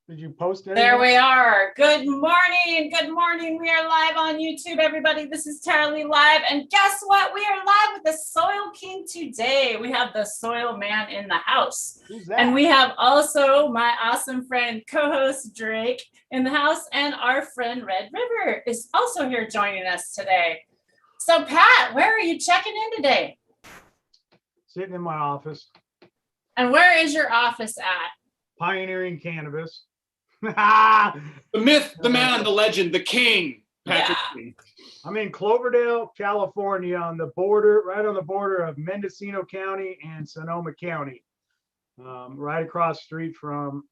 Did you post anything? There we are. Good morning. Good morning. We are live on YouTube, everybody. This is Tara Lee Live. And guess what? We are live with the Soil King today. We have the Soil Man in the house. Who's that? And we have also my awesome friend, co-host Drake in the house. And our friend Red River is also here joining us today. So Pat, where are you checking in today? Sitting in my office. And where is your office at? Pioneering cannabis. The myth, the man, the legend, the king, Patrick King. I'm in Cloverdale, California, on the border, right on the border of Mendocino County and Sonoma County, right across the street from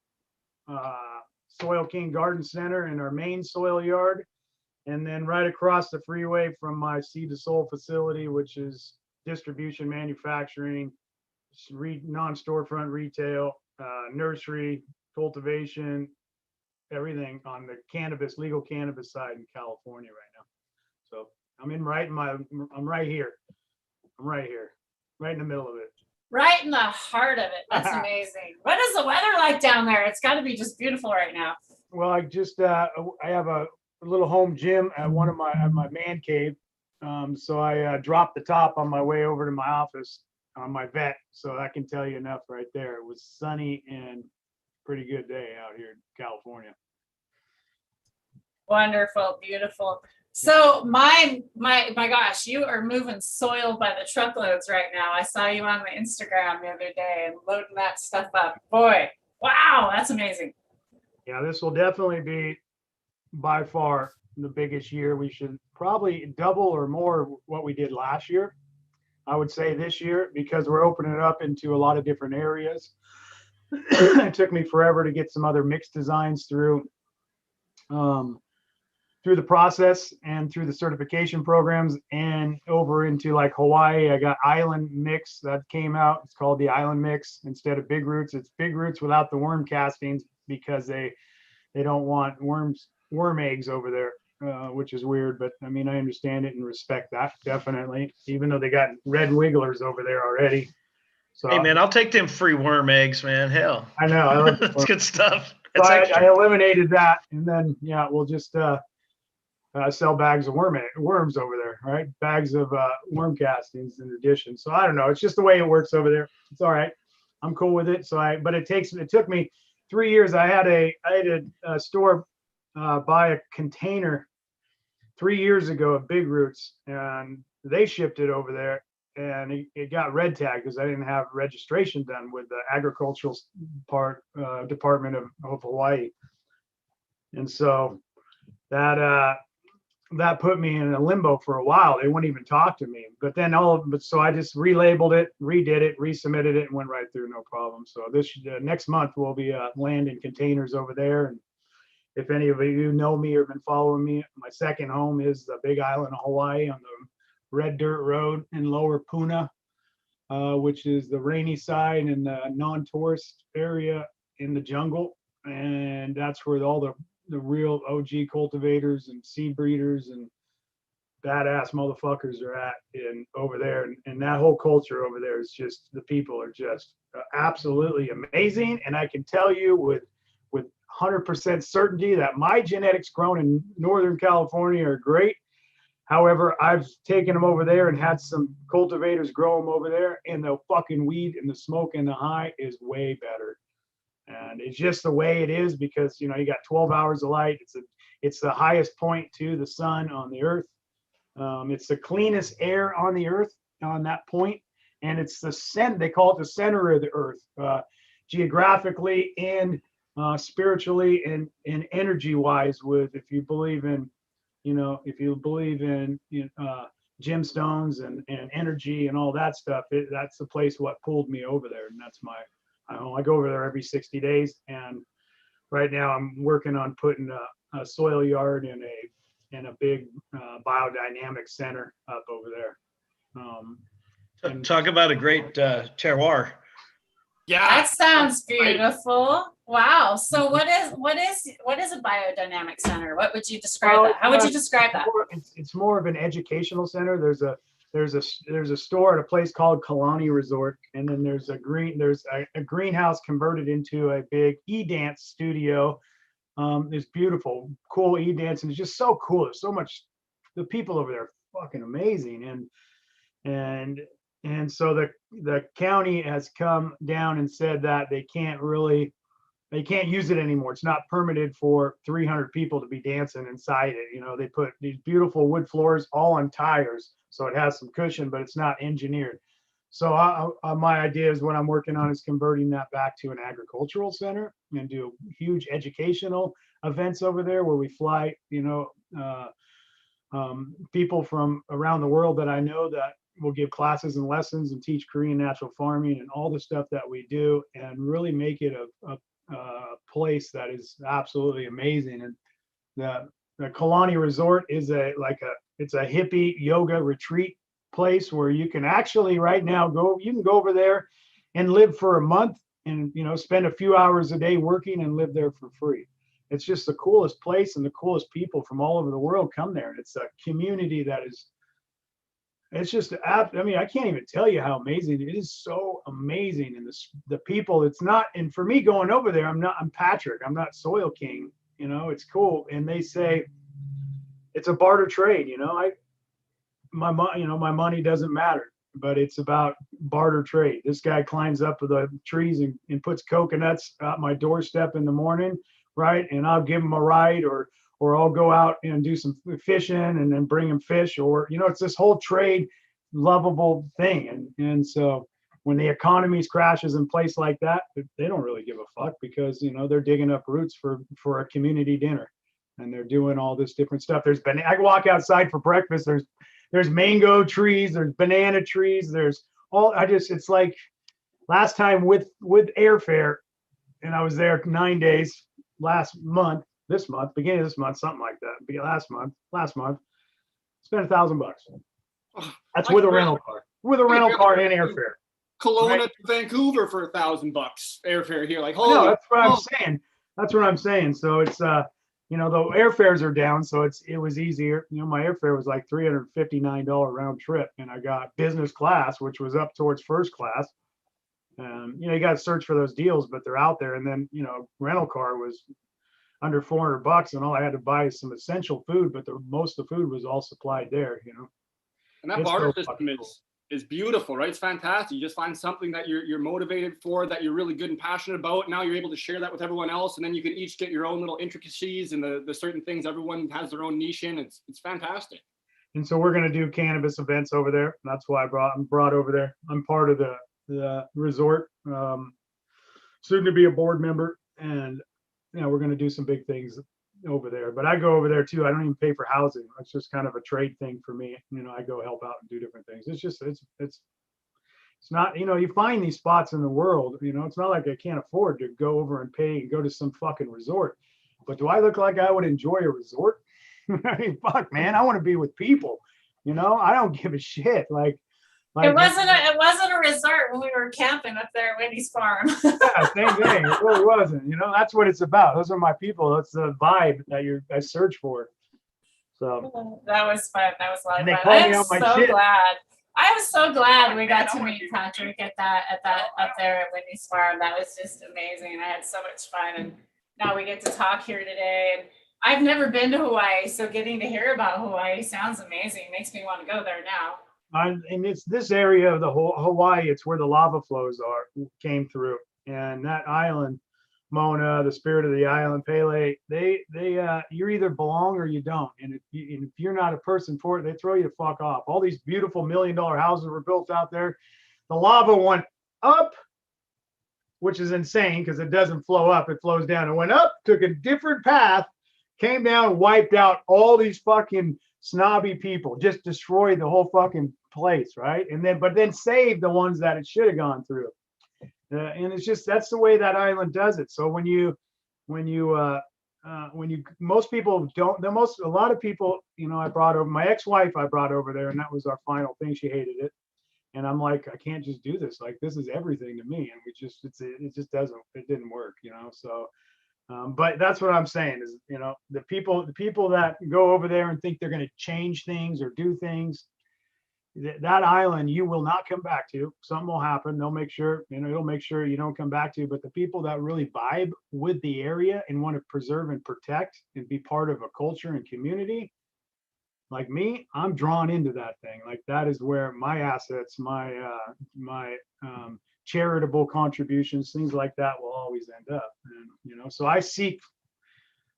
SoilKing Garden Center and our main soil yard, and then right across the freeway from my Seed to Soul facility, which is distribution, manufacturing, non-storefront retail, nursery, cultivation, everything on the cannabis, legal cannabis side in California right now. So I'm right here. I'm right here, right in the middle of it. Right in the heart of it. That's amazing. What is the weather like down there? It's got to be just beautiful right now. Well, I have a little home gym at my man cave. So I dropped the top on my way over to my office on my vet. So I can tell you enough right there. It was sunny and pretty good day out here in California. Wonderful, beautiful. So my gosh, you are moving soil by the truckloads right now. I saw you on the Instagram the other day and loading that stuff up. Boy, wow, that's amazing. Yeah, this will definitely be by far the biggest year. We should probably double or more what we did last year. I would say this year, because we're opening it up into a lot of different areas. It took me forever to get some other mixed designs through the process and through the certification programs, and over into like Hawaii. I got Island Mix that came out. It's called the Island Mix instead of Big Roots. It's Big Roots without the worm castings because they don't want worm eggs over there, which is weird. But I mean, I understand it and respect that, definitely, even though they got red wigglers over there already. So, hey man, I'll take them free worm eggs, man. Hell, I know. I like that's good stuff. So I eliminated that, and then we'll just sell bags of worms over there, right? Bags of worm castings in addition. So I don't know. It's just the way it works over there. It's all right. I'm cool with it. But it took me 3 years. I had a store buy a container 3 years ago of Big Roots, and they shipped it over there, and it got red tagged because I didn't have registration done with the agricultural department of Hawaii. And so that put me in a limbo for a while. They wouldn't even talk to me. But then so I just relabeled it, redid it, resubmitted it, and went right through, no problem. So next month we'll be landing containers over there. And if any of you know me or been following me, my second home is the Big Island of Hawaii on the Red Dirt Road in Lower Puna, which is the rainy side and the non-tourist area in the jungle. And that's where all the real OG cultivators and seed breeders and badass motherfuckers are at over there. And that whole culture over there is just, the people are just absolutely amazing. And I can tell you with 100% certainty that my genetics grown in Northern California are great. However, I've taken them over there and had some cultivators grow them over there, and the fucking weed and the smoke and the high is way better. And it's just the way it is because, you got 12 hours of light. It's the highest point to the sun on the earth. It's the cleanest air on the earth on that point. And it's they call it the center of the earth, geographically and spiritually and energy wise, if you believe in gemstones and energy and all that stuff, that's the place what pulled me over there. And that's I go over there every 60 days. And right now I'm working on putting a soil yard and a big biodynamic center up over there. Talk about a great terroir. Yeah, that sounds beautiful. Wow. So what is a biodynamic center? What would you describe that? How would you describe that? It's more of an educational center. There's there's a store at a place called Kalani Resort, and then there's a greenhouse converted into a big e-dance studio. It's beautiful, cool e-dance, and it's just so cool. There's so much. The people over there are fucking amazing, and so the county has come down and said that they can't use it anymore. It's not permitted for 300 people to be dancing inside it. You know, they put these beautiful wood floors all on tires, so it has some cushion, but it's not engineered. So my idea is what I'm working on is converting that back to an agricultural center and do huge educational events over there where we fly, people from around the world that I know that will give classes and lessons and teach Korean natural farming and all the stuff that we do, and really make it a place that is absolutely amazing. And the Kalani Resort is it's a hippie yoga retreat place where you can actually right now you can go over there and live for a month and spend a few hours a day working and live there for free. It's just the coolest place, and the coolest people from all over the world come there. And it's a community that is, it's just, I mean, I can't even tell you how amazing it is. So amazing. And the people, it's not, and for me going over there, I'm Patrick, I'm not SoilKing, it's cool. And they say it's a barter trade, my money doesn't matter, but it's about barter trade. This guy climbs up the trees and puts coconuts at my doorstep in the morning, right? And I'll give him a ride, or I'll go out and do some fishing and then bring him fish, or it's this whole trade lovable thing. And so when the economy crashes in place like that, they don't really give a fuck, because they're digging up roots for a community dinner, and they're doing all this different stuff. I walk outside for breakfast, there's mango trees, there's banana trees, there's it's like last time with airfare, and I was there 9 days beginning of this month, something like that. Last month, spent $1,000. That's with a rental car. With a rental car and airfare. Kelowna to Vancouver for $1,000 airfare here. Like, no, that's what I'm saying. That's what I'm saying. So it's the airfares are down, so it was easier. My airfare was like $359 round trip, and I got business class, which was up towards first class. You got to search for those deals, but they're out there. And then rental car was under $400, and all I had to buy is some essential food, but most of the food was all supplied there. And that barter system is beautiful, right? It's fantastic. You just find something that you're motivated for, that you're really good and passionate about. Now you're able to share that with everyone else, and then you can each get your own little intricacies and the certain things everyone has their own niche in. It's fantastic. And so we're going to do cannabis events over there. That's why I'm brought over there. I'm part of the resort, soon to be a board member, and we're going to do some big things over there. But I go over there too. I don't even pay for housing. It's just kind of a trade thing for me. I go help out and do different things. It's just it's not, you find these spots in the world. It's not like I can't afford to go over and pay and go to some fucking resort. But do I look like I would enjoy a resort? I mean, fuck, man, I want to be with people. I don't give a shit. Like it wasn't a resort when we were camping up there at Whitney's farm. Yeah, same thing. It really wasn't. That's what it's about. Those are my people. That's the vibe that I search for. So that was fun. That was a lot of fun. I was so glad we got to meet Patrick at that up there at Whitney's farm. That was just amazing. I had so much fun, and now we get to talk here today. And I've never been to Hawaii, so getting to hear about Hawaii sounds amazing. Makes me want to go there now. And it's this area of the whole Hawaii. It's where the lava flows came through, and that island, Mona, the spirit of the island, Pele. You either belong or you don't. And if you're not a person for it, they throw you the fuck off. All these beautiful $1 million houses were built out there. The lava went up, which is insane because it doesn't flow up; it flows down. It went up, took a different path, came down, wiped out all these fucking snobby people, just destroyed the whole fucking place, right? But then saved the ones that it should have gone through. And it's just, that's the way that island does it. So most people don't, a lot of people, I brought over my ex-wife, I brought over there, and that was our final thing. She hated it. And I'm like, I can't just do this. Like, this is everything to me. And it didn't work, so. But that's what I'm saying is, the people that go over there and think they're going to change things or do things, that island you will not come back to. Something will happen. They'll make sure, it'll make sure you don't come back to. But the people that really vibe with the area and want to preserve and protect and be part of a culture and community, like me, I'm drawn into that thing. Like that is where my assets, my charitable contributions, things like that will always end up. And, so I seek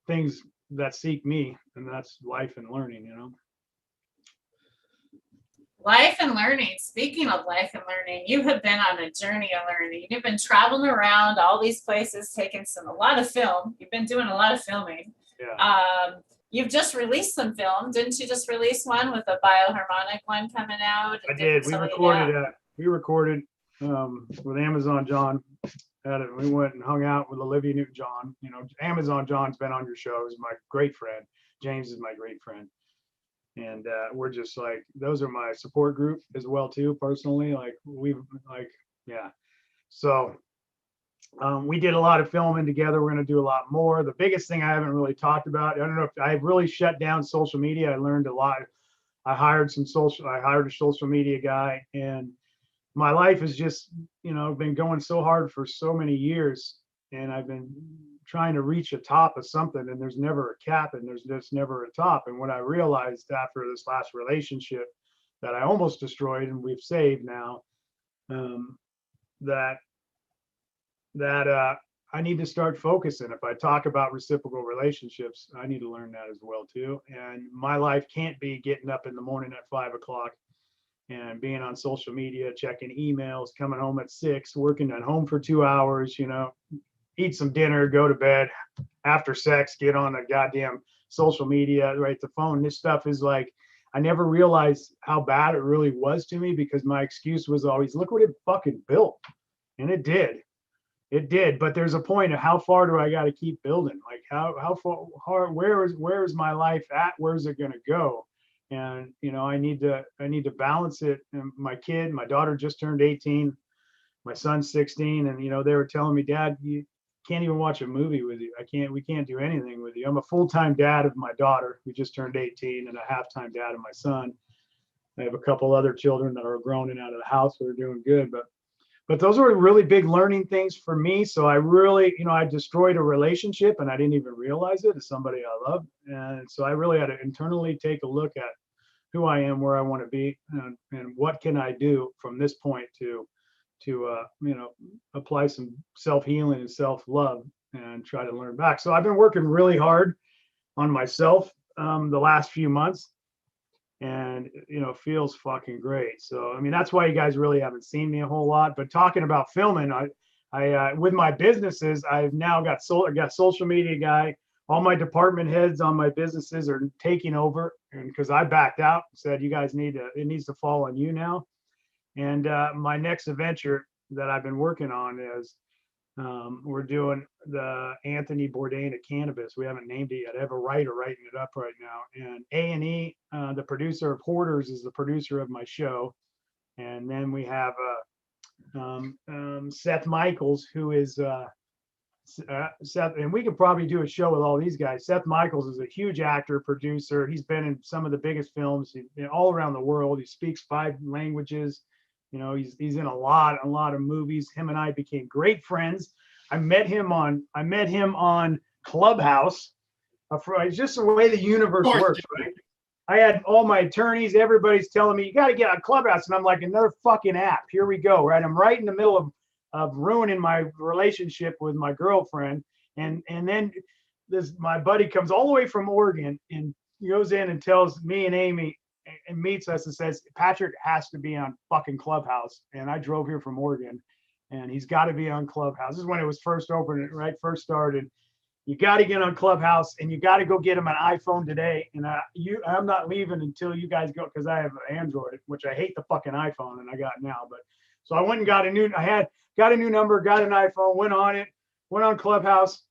things that seek me, and that's life and learning, Life and learning. Speaking of life and learning, you have been on a journey of learning. You've been traveling around all these places, taking a lot of film. You've been doing a lot of filming. Yeah. You've just released some film. Didn't you just release one with a bioharmonic one coming out? I did. We recorded with Amazon John. We went and hung out with Olivia Newton-John. Amazon John's been on your show. He's my great friend. James is my great friend. And we're just like, those are my support group as well too, personally. So we did a lot of filming together. We're going to do a lot more. The biggest thing I haven't really talked about, I don't know if I really shut down social media. I learned a lot. I hired a social media guy, and my life has just, been going so hard for so many years, and I've been trying to reach a top of something, and there's never a cap, and there's just never a top. And what I realized after this last relationship that I almost destroyed and we've saved now, that I need to start focusing. If I talk about reciprocal relationships, I need to learn that as well too. And my life can't be getting up in the morning at 5 o'clock and being on social media, checking emails, coming home at 6, working at home for 2 hours, eat some dinner, go to bed, after sex, get on a goddamn social media, right? The phone. This stuff is like, I never realized how bad it really was to me, because my excuse was always, look what it fucking built. And it did. It did. But there's a point of how far do I got to keep building? Like how far, where is my life at? Where's it going to go? And, I need to balance it. And my daughter just turned 18. My son's 16. And, they were telling me, Dad, you can't even watch a movie with you. We can't do anything with you. I'm a full-time dad of my daughter, who just turned 18, and a half-time dad of my son. I have a couple other children that are grown and out of the house that are doing good, but those were really big learning things for me. So I really, I destroyed a relationship, and I didn't even realize it, as somebody I love. And so I really had to internally take a look at who I am, where I want to be, and what can I do from this point to apply some self-healing and self-love and try to learn back. So I've been working really hard on myself the last few months, and feels fucking great. So I mean, that's why you guys really haven't seen me a whole lot. But talking about filming, I with my businesses, I've now got social media guy. All my department heads on my businesses are taking over, and because I backed out, said you guys it needs to fall on you now. And my next adventure that I've been working on is we're doing the Anthony Bourdain of cannabis. We haven't named it yet. I have a writer writing it up right now. And A&E, the producer of Hoarders, is the producer of my show. And then we have Seth Michaels, who is Seth, and we could probably do a show with all these guys. Seth Michaels is a huge actor, producer. He's been in some of the biggest films all around the world. He speaks 5 languages. He's in a lot of movies. Him and I became great friends. I met him on Clubhouse. It's just the way the universe works, right? I had all my attorneys, everybody's telling me, you got to get on Clubhouse. And I'm like, another fucking app. Here we go, right? I'm right in the middle of ruining my relationship with my girlfriend. And then my buddy comes all the way from Oregon and goes in and tells me and Amy and meets us and says, Patrick has to be on fucking Clubhouse. And I drove here from Oregon, and he's got to be on Clubhouse. This is when it was first open, right? First started. You got to get on Clubhouse, and you got to go get him an iPhone today. And I'm not leaving until you guys go, because I have an Android, which I hate the fucking iPhone, and I got now. But so I went and got a new number, got an iPhone, went on Clubhouse,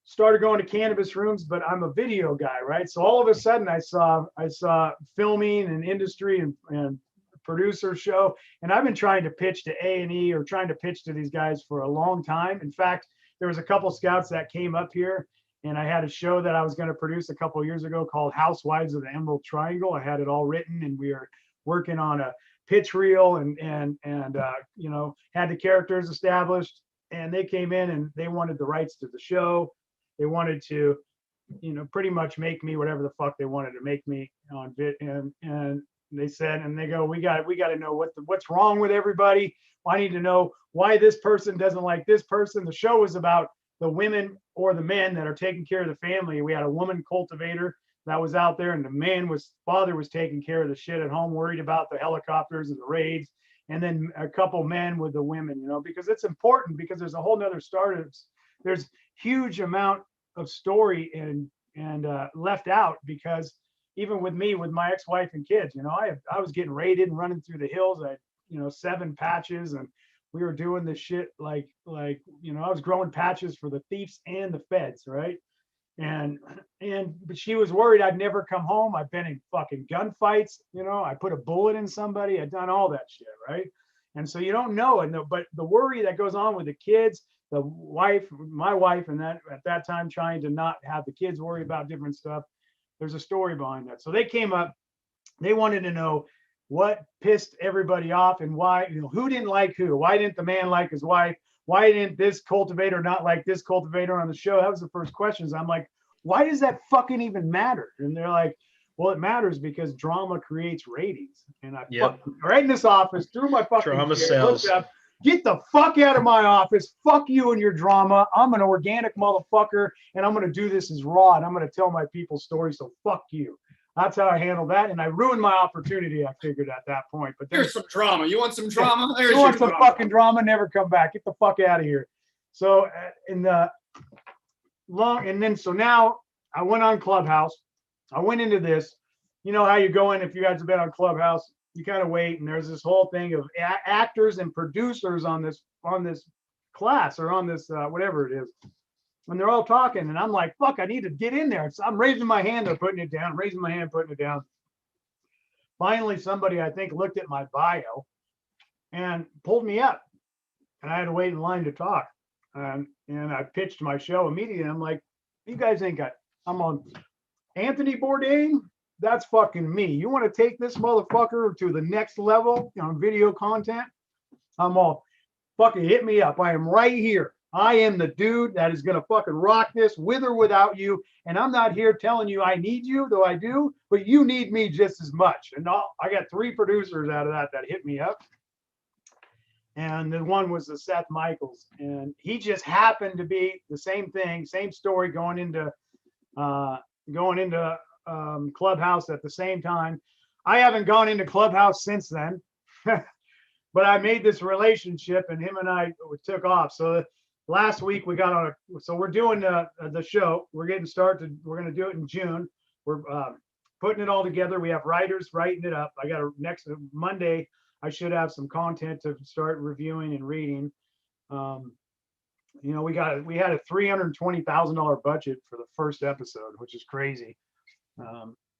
started going to cannabis rooms, but I'm a video guy, right? So all of a sudden I saw filming and industry and producer show, and I've been trying to pitch to A&E or trying to pitch to these guys for a long time. In fact, there was a couple scouts that came up here, and I had a show that I was going to produce a couple of years ago called Housewives of the Emerald Triangle. I had it all written, and we are working on pitch reel and you know, had the characters established, and they came in and they wanted the rights to the show. They wanted to, you know, pretty much make me whatever the fuck they wanted to make me on vid. And they said, and they go, we got to know what's wrong with everybody. I need to know why this person doesn't like this person. The show was about the women or the men that are taking care of the family. We had a woman cultivator that was out there, and the father was taking care of the shit at home, worried about the helicopters and the raids. And then a couple men with the women, you know, because it's important, because there's a whole nother there's huge amount of story and left out, because even with me, with my ex-wife and kids, you know, I was getting raided and running through the hills. I had, you know, 7 patches, and we were doing this shit like, you know, I was growing patches for the thieves and the feds, right? But she was worried I'd never come home. I've been in fucking gunfights, you know, I put a bullet in somebody, I'd done all that shit, right? And so you don't know. But the worry that goes on with the kids, the wife, my wife, and that at that time trying to not have the kids worry about different stuff. There's a story behind that. So they came up, they wanted to know what pissed everybody off and why, you know, who didn't like who. Why didn't the man like his wife? Why didn't this cultivator not like this cultivator on the show? That was the first questions. I'm like, why does that fucking even matter? And they're like, well, it matters because drama creates ratings. And I fucking right in this office, threw my fucking drama chair, sells. looked up, get the fuck out of my office. Fuck you and your drama. I'm an organic motherfucker, and I'm going to do this as raw, and I'm going to tell my people's story. So fuck you. That's how I handled that. And I ruined my opportunity, I figured at that point. But there's some drama. You want some drama? There's you want some fucking drama? Never come back. Get the fuck out of here. So so now I went on Clubhouse. I went into this. You know how you go in, if you guys have been on Clubhouse, you kind of wait, and there's this whole thing of actors and producers on this class, or on this whatever it is, and they're all talking, and I'm like, fuck, I need to get in there. So I'm raising my hand, they're putting it down, raising my hand, putting it down. Finally, somebody, I think, looked at my bio and pulled me up, and I had to wait in line to talk. And I pitched my show immediately. I'm like, you guys ain't got, I'm on Anthony Bourdain. That's fucking me. You want to take this motherfucker to the next level on video content? I'm all, fucking hit me up. I am right here. I am the dude that is going to fucking rock this with or without you. And I'm not here telling you I need you, though I do, but you need me just as much. And I got 3 producers out of that hit me up. And the one was the Seth Michaels. And he just happened to be the same thing, same story, going into Clubhouse at the same time. I haven't gone into Clubhouse since then, but I made this relationship, and him and I took off. So last week we got on so we're doing the show. We're getting started. We're going to do it in June. We're putting it all together. We have writers writing it up. I got next Monday, I should have some content to start reviewing and reading. You know, we had a $320,000 budget for the first episode, which is crazy.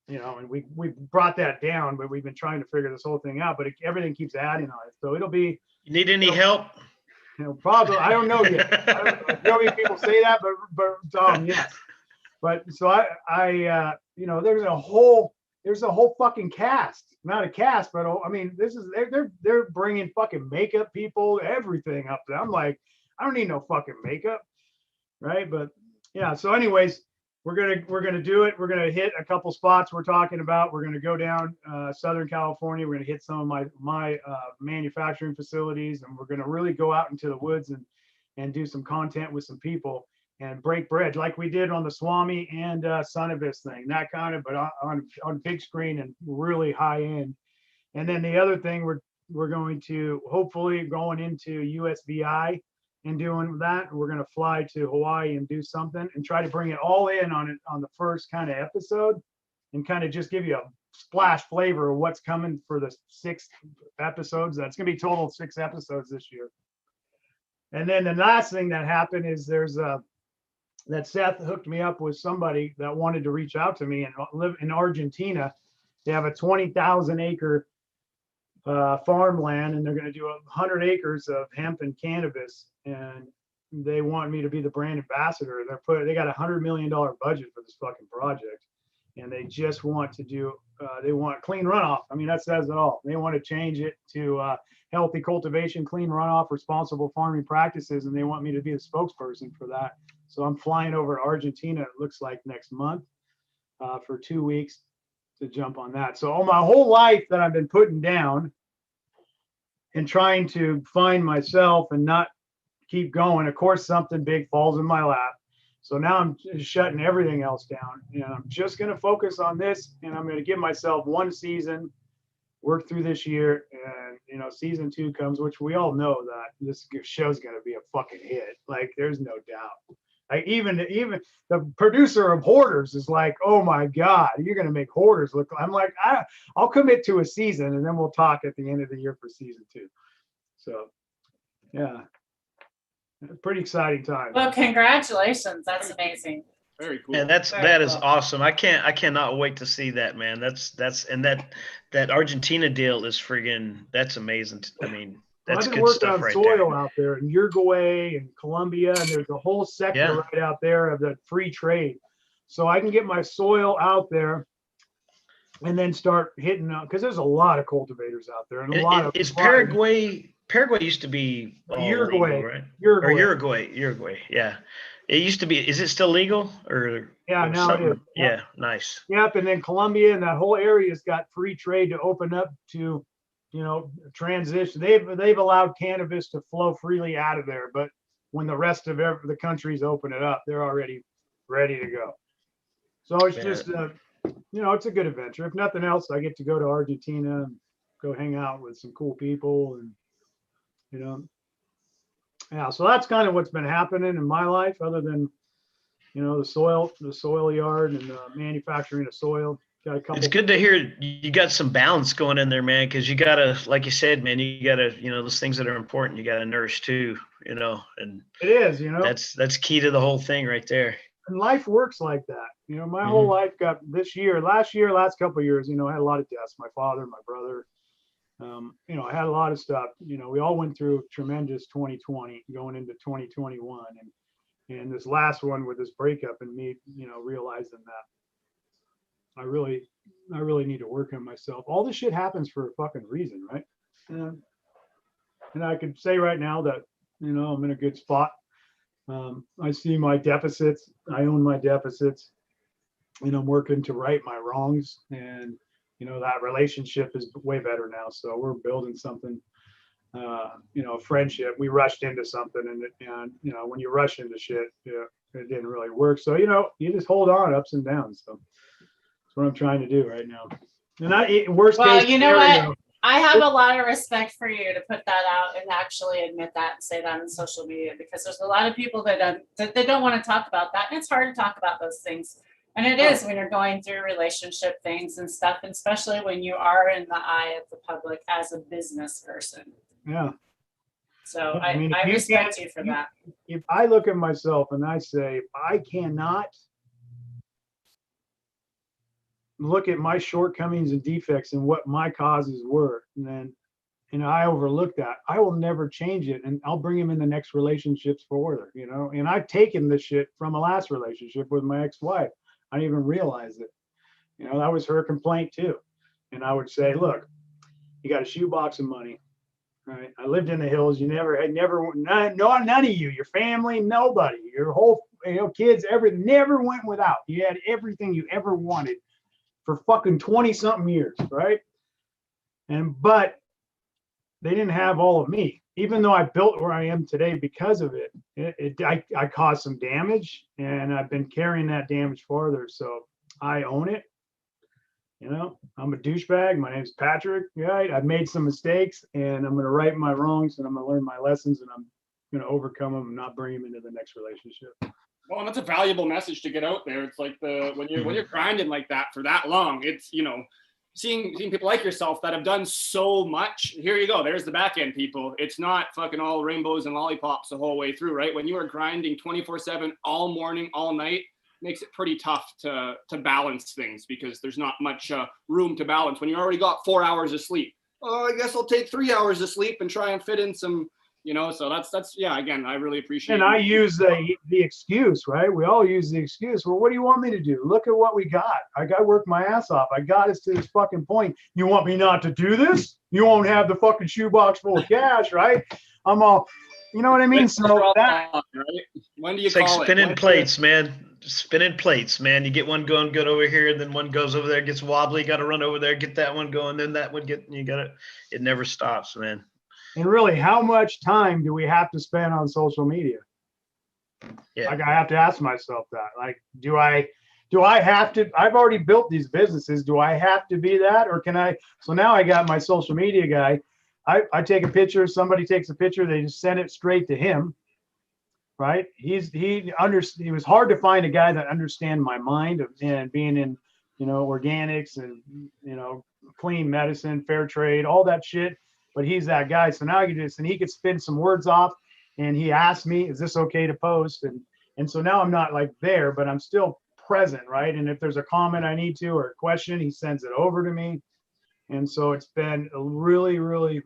You know, and we brought that down, but we've been trying to figure this whole thing out, but everything keeps adding on it. So it'll be, you need any help? You know, probably, I don't know yet. I know people say that, but yes. But so I you know, there's a whole fucking cast, not a cast, but I mean, this is, they're bringing fucking makeup people, everything up there. I'm like, I don't need no fucking makeup. Right. But yeah. So anyways, we're going to do it. We're going to hit a couple spots we're talking about. We're going to go down Southern California. We're going to hit some of my manufacturing facilities, and we're going to really go out into the woods and do some content with some people and break bread like we did on the Swami and Son of This thing, that kind of, but on big screen and really high end. And then the other thing we're going to hopefully going into USVI and doing that. We're going to fly to Hawaii and do something and try to bring it all in on the first kind of episode, and kind of just give you a splash flavor of what's coming for the 6 episodes. That's going to be total 6 episodes this year. And then the last thing that happened is that Seth hooked me up with somebody that wanted to reach out to me and live in Argentina. They have a 20,000 acre farmland, and they're going to do 100 acres of hemp and cannabis, and they want me to be the brand ambassador. They got $100 million budget for this fucking project, and they just want to do, they want clean runoff. I mean, that says it all. They want to change it to healthy cultivation, clean runoff, responsible farming practices, and they want me to be the spokesperson for that. So I'm flying over to Argentina, it looks like next month, for 2 weeks to jump on that. So all my whole life that I've been putting down and trying to find myself and not keep going, of course, something big falls in my lap. So now I'm just shutting everything else down, and I'm just going to focus on this, and I'm going to give myself one season, work through this year, and season 2 comes, which we all know that this show's going to be a fucking hit. Like, there's no doubt. Like, even the producer of Hoarders is like, oh my God, you're going to make Hoarders look. I'm like, I'll commit to a season, and then we'll talk at the end of the year for season 2. So, yeah. Pretty exciting time. Well, congratulations. That's amazing. Very cool. And that is awesome. I cannot wait to see that, man. And that Argentina deal is friggin', that's amazing. I mean, that's I've been good working stuff on right soil there. out there in Uruguay and Colombia, and there's a whole sector Yeah. right out there of the free trade. So I can get my soil out there and then start hitting up, because there's a lot of cultivators out there, and a lot of Paraguay used to be all Uruguay, legal, right? Uruguay. Or Uruguay. Yeah. It used to be. Is it still legal or? Yeah, or now it something? is. Yeah, nice. Yep, and then Colombia and that whole area's got free trade to open up to, transition. They've allowed cannabis to flow freely out of there, but when the rest of the countries open it up, they're already ready to go. So it's just, it's a good adventure. If nothing else, I get to go to Argentina and go hang out with some cool people, and yeah. So that's kind of what's been happening in my life, other than the soil yard and manufacturing of soil. Got a couple. It's good to hear you got some balance going in there, man, because you gotta, like you said, man, you gotta, those things that are important, you gotta nourish too, and it is, that's key to the whole thing right there. And life works like that. My whole life got last couple of years, I had a lot of deaths. My father, my brother, I had a lot of stuff. We all went through tremendous 2020 going into 2021, and this last one with this breakup, and me, realizing that I really need to work on myself. All this shit happens for a fucking reason, right? And I could say right now that, I'm in a good spot. I see my deficits. I own my deficits, and I'm working to right my wrongs. And, that relationship is way better now. So we're building something, friendship. We rushed into something, and when you rush into shit, it didn't really work. So, you just hold on, ups and downs. So that's what I'm trying to do right now. And worst case scenario, what? I have a lot of respect for you to put that out and actually admit that and say that on social media, because there's a lot of people that don't want to talk about that. And it's hard to talk about those things. And it is when you're going through relationship things and stuff, and especially when you are in the eye of the public as a business person. Yeah. So I mean, I respect you for that. If I look at myself and I say, I cannot look at my shortcomings and defects and what my causes were, and I overlook that, I will never change it, and I'll bring him in the next relationships further, and I've taken this shit from a last relationship with my ex-wife. I didn't even realize it. That was her complaint too. And I would say, look, you got a shoebox of money, right? I lived in the hills. You none of you, your family, nobody, your whole, kids, never went without. You had everything you ever wanted for fucking 20 something years, right? But they didn't have all of me. Even though I built where I am today because of it, I caused some damage, and I've been carrying that damage farther. So I own it. I'm a douchebag. My name's Patrick. Right? I've made some mistakes, and I'm going to right my wrongs, and I'm going to learn my lessons, and I'm going to overcome them and not bring them into the next relationship. Well, and that's a valuable message to get out there. It's like when you're grinding like that for that long, it's, seeing people like yourself that have done so much. Here you go. There's the back end people. It's not fucking all rainbows and lollipops the whole way through, right? When you are grinding 24/7 all morning, all night, makes it pretty tough to balance things, because there's not much room to balance when you already got 4 hours of sleep. Oh, I guess I'll take 3 hours of sleep and try and fit in some you know, so that's yeah, again, I really appreciate And I use the excuse, right? We all use the excuse. Well, what do you want me to do? Look at what we got. I got to work my ass off. I got us to this fucking point. You want me not to do this? You won't have the fucking shoebox full of cash, right? I'm all, you know what I mean? So that, right? When do you It's like call spinning it? plates, man. Spinning plates, man. You get one going good over here, and then one goes over there, gets wobbly. Got to run over there, get that one going, then that one get. You got it. It never stops, man. and really, how much time do we have to spend on social media? Yeah. Like, I have to ask myself that. Like, do I have to? I've already built these businesses. Do I have to be that, or can I? So now I got my social media guy. I take a picture. Somebody takes a picture. They just send it straight to him. Right? He was hard to find a guy that understand my mind and being in, you know, organics and, you know, clean medicine, fair trade, all that shit. But he's that guy. So now he could spin some words off, and he asked me, is this okay to post? And so now I'm not like there, but I'm still present, right? And if there's a comment I need to or a question, he sends it over to me. And so it's been a really, really,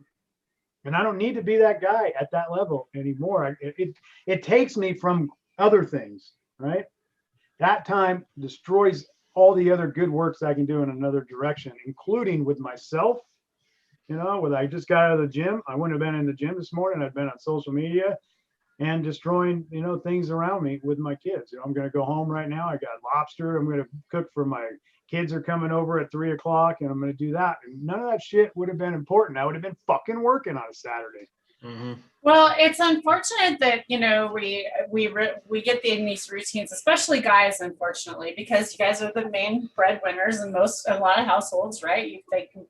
and I don't need to be that guy at that level anymore. It takes me from other things, right? That time destroys all the other good works I can do in another direction, including with myself. You know, when I just got out of the gym, I wouldn't have been in the gym this morning. I'd been on social media and destroying, you know, things around me with my kids. You know, I'm going to go home right now. I got lobster. I'm going to cook for my kids are coming over at 3 o'clock, and I'm going to do that. And none of that shit would have been important. I would have been fucking working on a Saturday. Mm-hmm. Well, it's unfortunate that, you know, we get in these routines, especially guys, unfortunately, because you guys are the main breadwinners in a lot of households, right?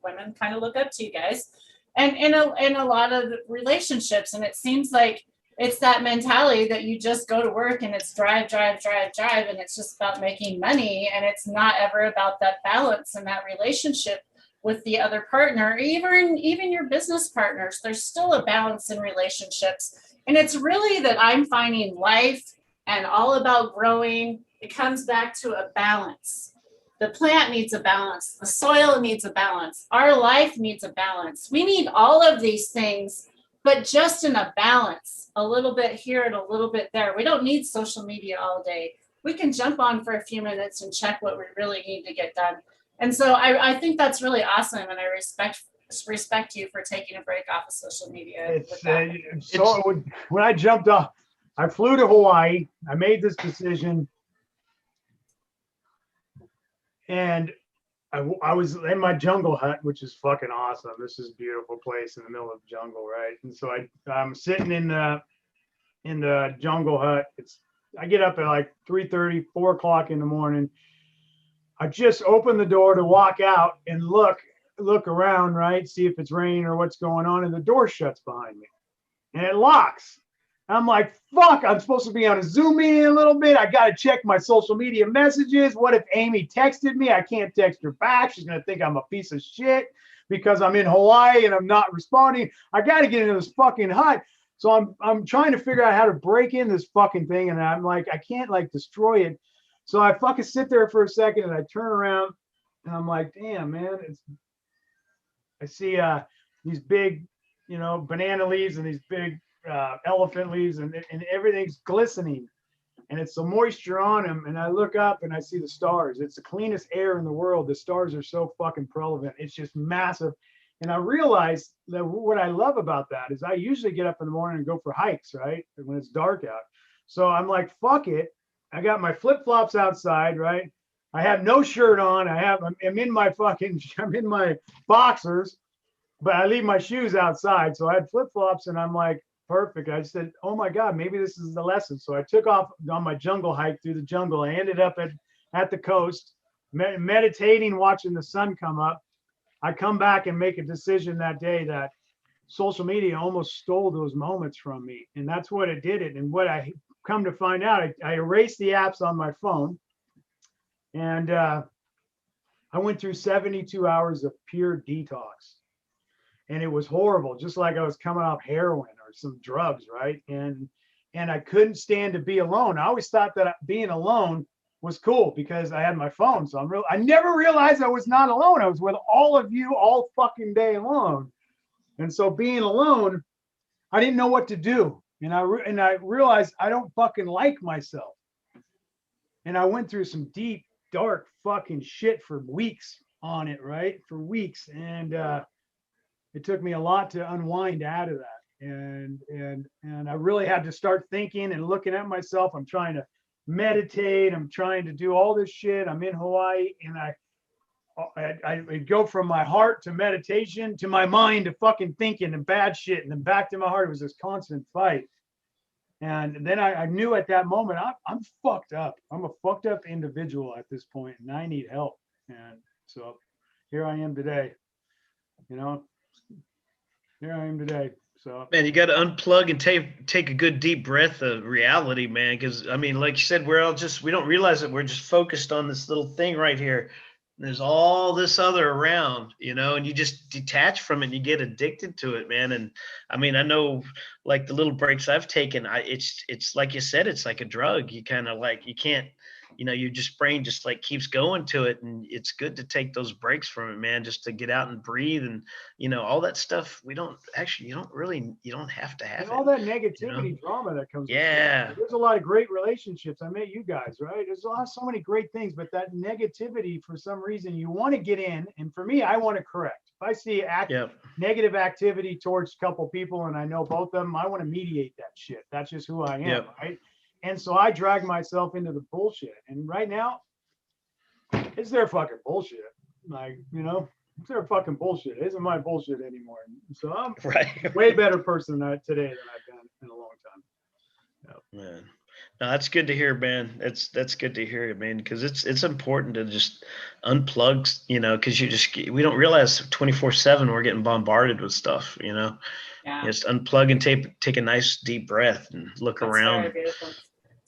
Women kind of look up to you guys, and in a lot of relationships, and it seems like it's that mentality that you just go to work and it's drive, and it's just about making money, and it's not ever about that balance and that relationship with the other partner, even your business partners. There's still a balance in relationships. And it's really that I'm finding life and all about growing. It comes back to a balance. The plant needs a balance. The soil needs a balance. Our life needs a balance. We need all of these things, but just in a balance, a little bit here and a little bit there. We don't need social media all day. We can jump on for a few minutes and check what we really need to get done. And so I think that's really awesome, and I respect you for taking a break off of social media. When I jumped off, I flew to Hawaii. I made this decision, and I was in my jungle hut, which is fucking awesome. This is a beautiful place in the middle of the jungle, right? And so I'm sitting in the jungle hut. I get up at like 3:30, 4 o'clock in the morning. I just open the door to walk out and look around, right? See if it's raining or what's going on. And the door shuts behind me and it locks. I'm like, fuck, I'm supposed to be on a Zoom meeting a little bit. I got to check my social media messages. What if Amy texted me? I can't text her back. She's going to think I'm a piece of shit because I'm in Hawaii and I'm not responding. I got to get into this fucking hut. So I'm trying to figure out how to break in this fucking thing. And I'm like, I can't like destroy it. So I fucking sit there for a second and I turn around and I'm like, damn, man, I see these big, you know, banana leaves and these big elephant leaves and everything's glistening and it's the moisture on them. And I look up and I see the stars. It's the cleanest air in the world. The stars are so fucking prevalent. It's just massive. And I realized that what I love about that is I usually get up in the morning and go for hikes, right? When it's dark out. So I'm like, fuck it. I got my flip-flops outside, right? I have no shirt on. I'm in my boxers, but I leave my shoes outside. So I had flip-flops and I'm like, perfect. I said, oh my God, maybe this is the lesson. So I took off on my jungle hike through the jungle. I ended up at the coast, meditating, watching the sun come up. I come back and make a decision that day that social media almost stole those moments from me. And that's what it did. And what I come to find out, I erased the apps on my phone, and I went through 72 hours of pure detox, and it was horrible, just like I was coming off heroin or some drugs, right? And I couldn't stand to be alone. I always thought that being alone was cool because I had my phone. So I never realized I was not alone. I was with all of you all fucking day long. And so being alone I didn't know what to do. And I realized I don't fucking like myself. And I went through some deep, dark fucking shit for weeks on it, right? For weeks. And it took me a lot to unwind out of that. And I really had to start thinking and looking at myself. I'm trying to meditate. I'm trying to do all this shit. I'm in Hawaii, and I go from my heart to meditation to my mind to fucking thinking and bad shit, and then back to my heart. It was this constant fight. And then I knew at that moment, I'm fucked up. I'm a fucked up individual at this point, and I need help. And so here I am today. You know, here I am today. So man, you got to unplug and take a good deep breath of reality, man. Because I mean, like you said, we don't realize that we're just focused on this little thing right here. There's all this other around, you know, and you just detach from it and you get addicted to it, man. And I mean, I know like the little breaks I've taken, it's like you said, it's like a drug. You kind of like, you can't, you know, your brain just like keeps going to it. And it's good to take those breaks from it, man, just to get out and breathe. And, you know, all that stuff, you don't have to have and it. all that negativity, you know? drama that comes. Yeah. There's a lot of great relationships. I met you guys, right? There's so many great things, but that negativity, for some reason, you want to get in. And for me, I want to correct. If I see negative activity towards a couple people, and I know both of them, I want to mediate that shit. That's just who I am, right? And so I drag myself into the bullshit. And right now, it's their fucking bullshit. Like, you know, it's their fucking bullshit. It isn't my bullshit anymore. So I'm a way better person today than I've been in a long time. Man. No, that's good to hear, man. That's good to hear, man, because it's important to just unplug, you know, because we don't realize 24/7 we're getting bombarded with stuff, you know. Yeah. Just unplug and take a nice deep breath and look around. Very beautiful.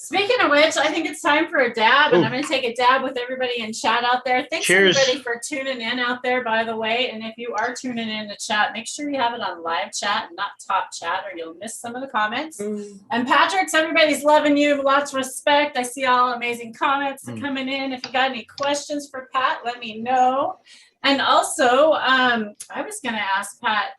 Speaking of which, I think it's time for a dab, and I'm going to take a dab with everybody in chat out there. Thanks everybody for tuning in out there, by the way. And if you are tuning in to chat, make sure you have it on live chat and not top chat, or you'll miss some of the comments. And Patrick's, everybody's loving you. Lots of respect. I see all amazing comments coming in. If you got any questions for Pat, let me know. And also, I was going to ask Pat,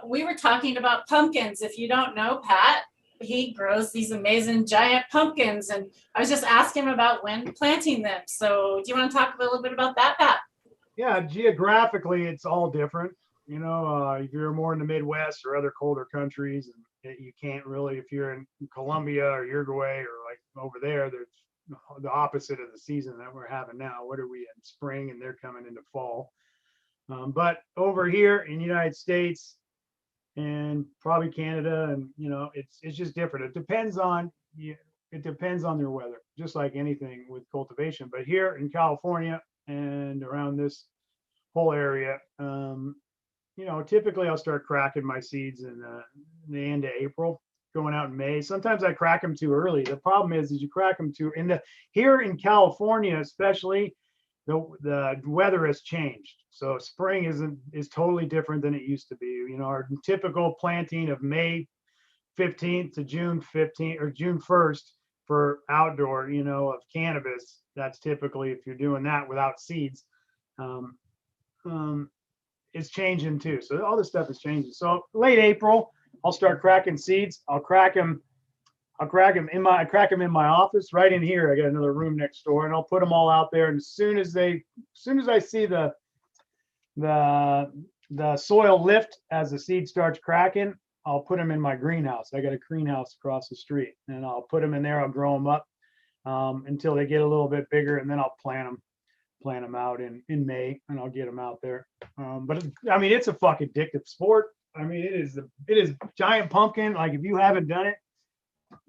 we were talking about pumpkins. If you don't know Pat, he grows these amazing giant pumpkins, and I was just asking him about when planting them. So do you want to talk a little bit about that, Pat? Yeah, geographically, it's all different. You know, if you're more in the Midwest or other colder countries, and you can't really, if you're in Colombia or Uruguay or like over there, there's the opposite of the season that we're having now. What are we in spring, and they're coming into fall. But over here in the United States, and probably Canada, and you know, it's just different. It depends on their weather, just like anything with cultivation. But here in California and around this whole area, you know, typically I'll start cracking my seeds in the end of April, going out in May. Sometimes I crack them too early. The problem is you crack them too here in California, especially. The weather has changed, so spring is totally different than it used to be. You know, our typical planting of May 15th to June 15th or June 1st for outdoor, you know, of cannabis. That's typically, if you're doing that without seeds, it's changing too. So all this stuff is changing. So late April, I'll start cracking seeds. I'll crack them in my office right in here. I got another room next door, and I'll put them all out there. And as soon as I see the soil lift as the seed starts cracking, I'll put them in my greenhouse. I got a greenhouse across the street, and I'll put them in there. I'll grow them up until they get a little bit bigger, and then I'll plant them out in May, and I'll get them out there. But I mean, it's a fucking addictive sport. I mean, it is giant pumpkin. Like, if you haven't done it,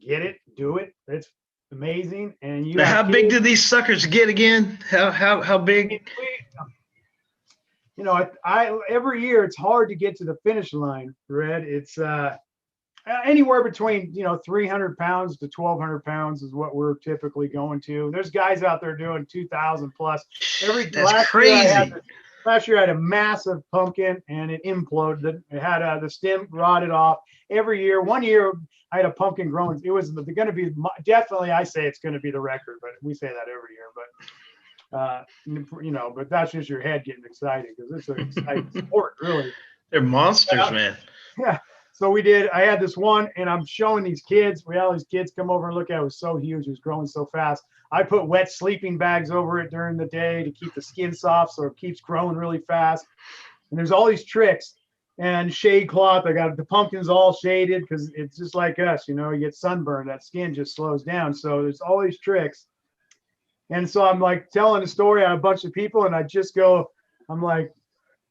get it, do it. It's amazing. And you. Now, how big do these suckers get again? How big? You know, I every year it's hard to get to the finish line, Red. It's anywhere between 300 pounds to 1,200 pounds is what we're typically going to. There's guys out there doing 2,000 plus. That's crazy. Last year I had a massive pumpkin and it imploded. It had the stem rotted off. Every year, one year I had a pumpkin growing. It was going to be definitely. I say it's going to be the record, but we say that every year. But but that's just your head getting excited because it's an exciting sport, really. They're monsters, man. Yeah. So we did. I had this one, and I'm showing these kids. We had all these kids come over and look at it. It was so huge. It was growing so fast. I put wet sleeping bags over it during the day to keep the skin soft, so it keeps growing really fast. And there's all these tricks. And shade cloth. I got the pumpkins all shaded because it's just like us, you know. You get sunburned, that skin just slows down. So there's all these tricks. And so I'm like telling a story on a bunch of people, and I just go, I'm like,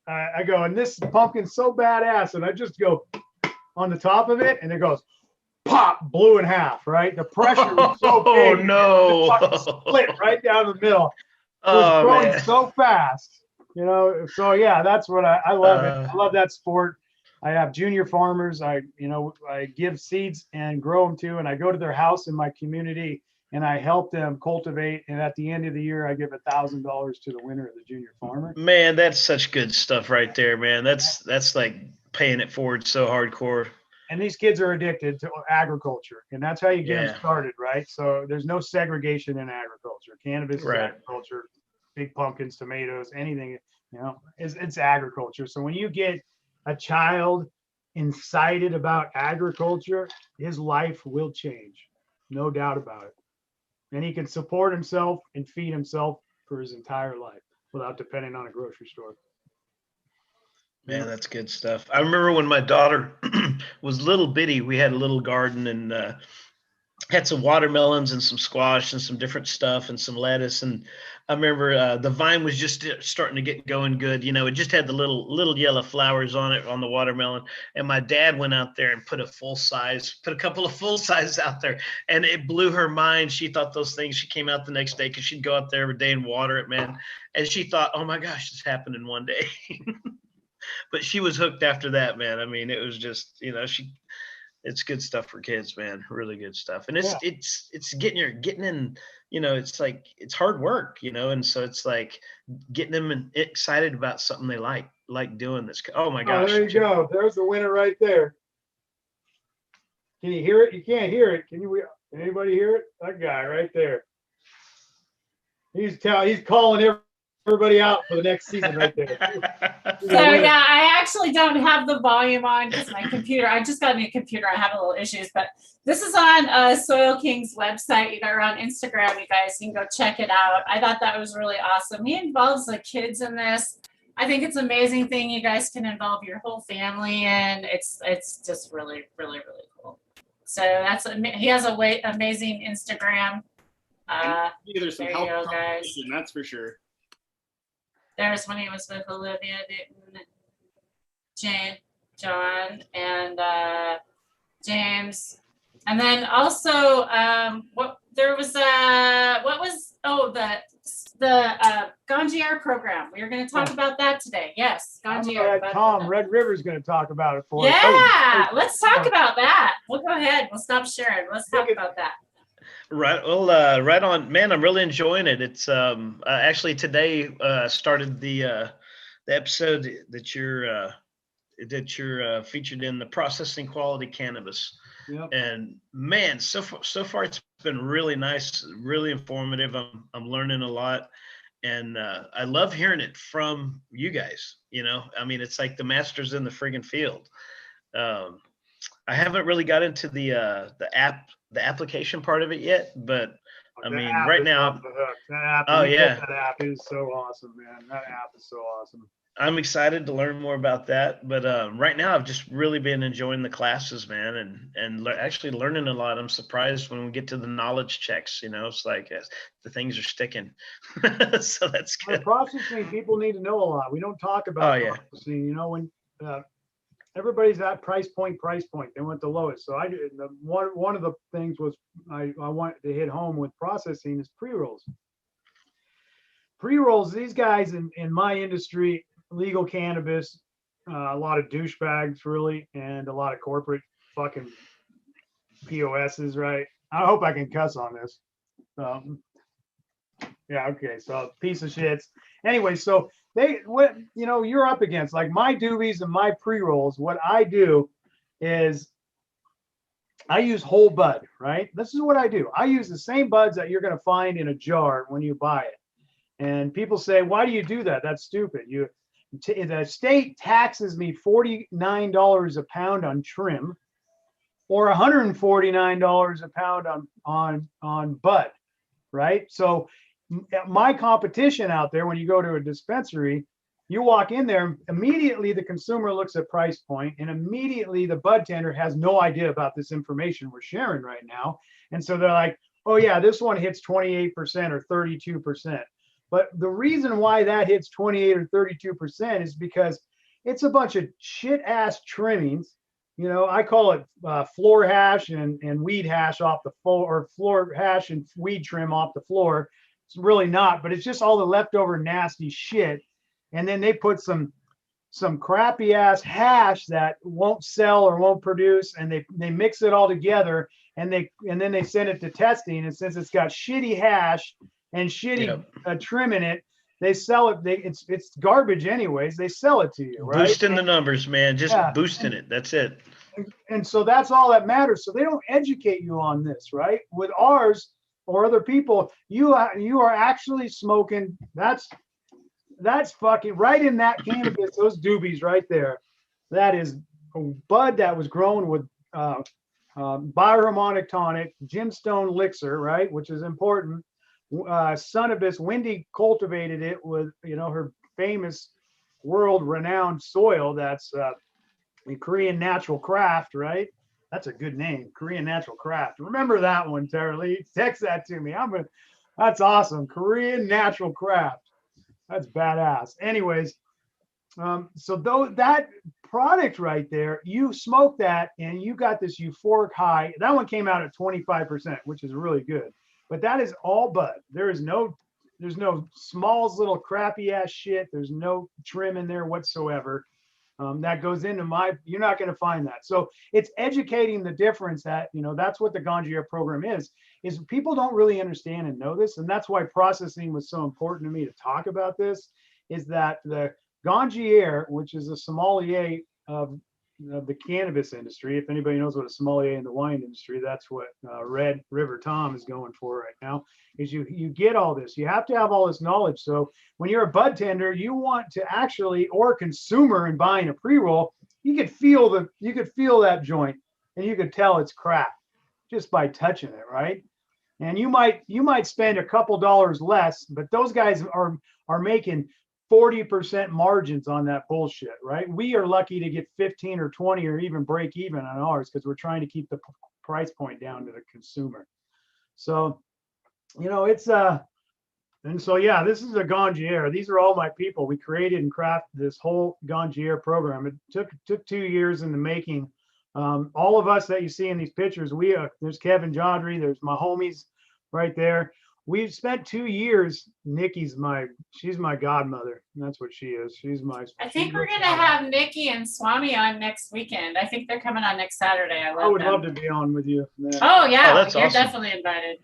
I go, and this pumpkin's so badass, and I just go on the top of it, and it goes pop, blew in half, right? The pressure was so Oh big, no! it fucking split right down the middle. It was Oh growing man! so fast, you know. So yeah, that's what I love it. I love that sport. I have junior farmers. I give seeds and grow them too, and I go to their house in my community and I help them cultivate. And at the end of the year, I give $1,000 to the winner of the junior farmer. Man, that's such good stuff right there, man. That's like paying it forward so hardcore. And these kids are addicted to agriculture, and that's how you get Yeah. them started, right? So there's no segregation in agriculture. Cannabis is Right. agriculture. Big pumpkins, tomatoes, anything, you know, it's agriculture. So when you get a child incited about agriculture, his life will change, no doubt about it. And he can support himself and feed himself for his entire life without depending on a grocery store. Man, that's good stuff. I remember when my daughter was little bitty, we had a little garden and had some watermelons and some squash and some different stuff and some lettuce. And I remember the vine was just starting to get going good. You know, it just had the little yellow flowers on it on the watermelon. And my dad went out there and put a couple of full size out there, and it blew her mind. She thought those things, she came out the next day because she'd go out there every day and water it, man. And she thought, oh my gosh, this happened in one day. But she was hooked after that, man. I mean, it was just, you know, it's good stuff for kids, man. Really good stuff. And it's getting in, you know, it's like, it's hard work, you know? And so it's like getting them excited about something they like doing this. Oh my gosh. Oh, there you go. There's the winner right there. Can you hear it? You can't hear it. Anybody hear it? That guy right there. He's calling everybody out for the next season right there. So yeah, I actually don't have the volume on because my computer, I just got a new computer. I have a little issues, but this is on SoilKing's website. They're on Instagram, you guys. You can go check it out. I thought that was really awesome. He involves the kids in this. I think it's an amazing thing you guys can involve your whole family in. It's just really, really, really cool. So he has amazing Instagram. There's some there you help go, guys. that's for sure. There's when he was with Olivia Newton, Jane, John, and James. And then also, the Gangier program. We are going to talk about that today. Yes, Gangier. Tom, Red River's going to talk about it for us. Yeah, let's talk about that. We'll go ahead. We'll stop sharing. Let's talk about that. Right. Well, right on, man. I'm really enjoying it. It's actually today started the episode that you're featured in, the processing quality cannabis. Yep. And man, so far it's been really nice, really informative. I'm learning a lot, and I love hearing it from you guys. You know, I mean, it's like the masters in the friggin' field. I haven't really got into the application part of it yet, but I mean, right now, that app is so awesome, man. That app is so awesome. I'm excited to learn more about that. But right now, I've just really been enjoying the classes, man, and actually learning a lot. I'm surprised when we get to the knowledge checks. You know, it's like the things are sticking. So that's good. The processing, people need to know a lot. We don't talk about processing. You know, when everybody's at price point. They want the lowest. So one of the things was I wanted to hit home with processing is pre-rolls. Pre-rolls, these guys in my industry, legal cannabis, a lot of douchebags really, and a lot of corporate fucking POSs, right? I hope I can cuss on this. Yeah, okay, so piece of shits. Anyway, so you're up against, like my doobies and my pre-rolls, what I do is I use whole bud, right? This is what I do. I use the same buds that you're going to find in a jar when you buy it. And people say, why do you do that? That's stupid. the state taxes me $49 a pound on trim, or $149 a pound on bud, right? So my competition out there, when you go to a dispensary, you walk in there, immediately the consumer looks at price point, and immediately the bud tender has no idea about this information we're sharing right now. And so they're like, oh yeah, this one hits 28% or 32%. But the reason why that hits 28 or 32% is because it's a bunch of shit ass trimmings. I call it floor hash and weed hash off the floor, or floor hash and weed trim off the floor. It's really not, but it's just all the leftover nasty shit. And then they put some crappy ass hash that won't sell or won't produce, and they mix it all together, and then they send it to testing. And since it's got shitty hash and shitty trim in it, they sell it. It's garbage anyways. They sell it to you, right? Boosting the numbers, man. Just boosting it. That's it. And so that's all that matters. So they don't educate you on this, right? With ours or other people, you are actually smoking. That's fucking right in that cannabis, those doobies right there. That is a bud that was grown with bioharmonic tonic, gemstone elixir, right? Which is important. Sunibus, Wendy cultivated it with, her famous world-renowned soil. That's Korean Natural Craft, right? That's a good name, Korean Natural Craft. Remember that one, Tara Lee. Text that to me. That's awesome. Korean Natural Craft. That's badass. Anyways, so that product right there, you smoke that and you got this euphoric high. That one came out at 25%, which is really good. But that is all bud. There's no smalls little crappy ass shit. There's no trim in there whatsoever. That goes into you're not going to find that. So it's educating the difference that, that's what the Ganjier program is people don't really understand and know this. And that's why processing was so important to me to talk about this, is that the Ganjier, which is a sommelier of the cannabis industry. If anybody knows what a sommelier in the wine industry, that's what Red River Tom is going for right now, is you get all this. You have to have all this knowledge. So when you're a bud tender, you want to actually, or a consumer and buying a pre-roll, you could feel that joint, and you could tell it's crap just by touching it, right? And you might spend a couple dollars less, but those guys are making 40% margins on that bullshit, right? We are lucky to get 15 or 20 or even break even on ours, because we're trying to keep the price point down to the consumer. So, it's and so yeah, this is a Ganjier. These are all my people. We created and crafted this whole Ganjier program. It took 2 years in the making. All of us that you see in these pictures, there's Kevin Jodry, there's my homies right there. We've spent 2 years. Nikki's she's my godmother. That's what she is. I think we're gonna have Nikki and Swami on next weekend. I think they're coming on next Saturday. I would love to be on with you. Oh yeah, that's you're awesome. definitely invited.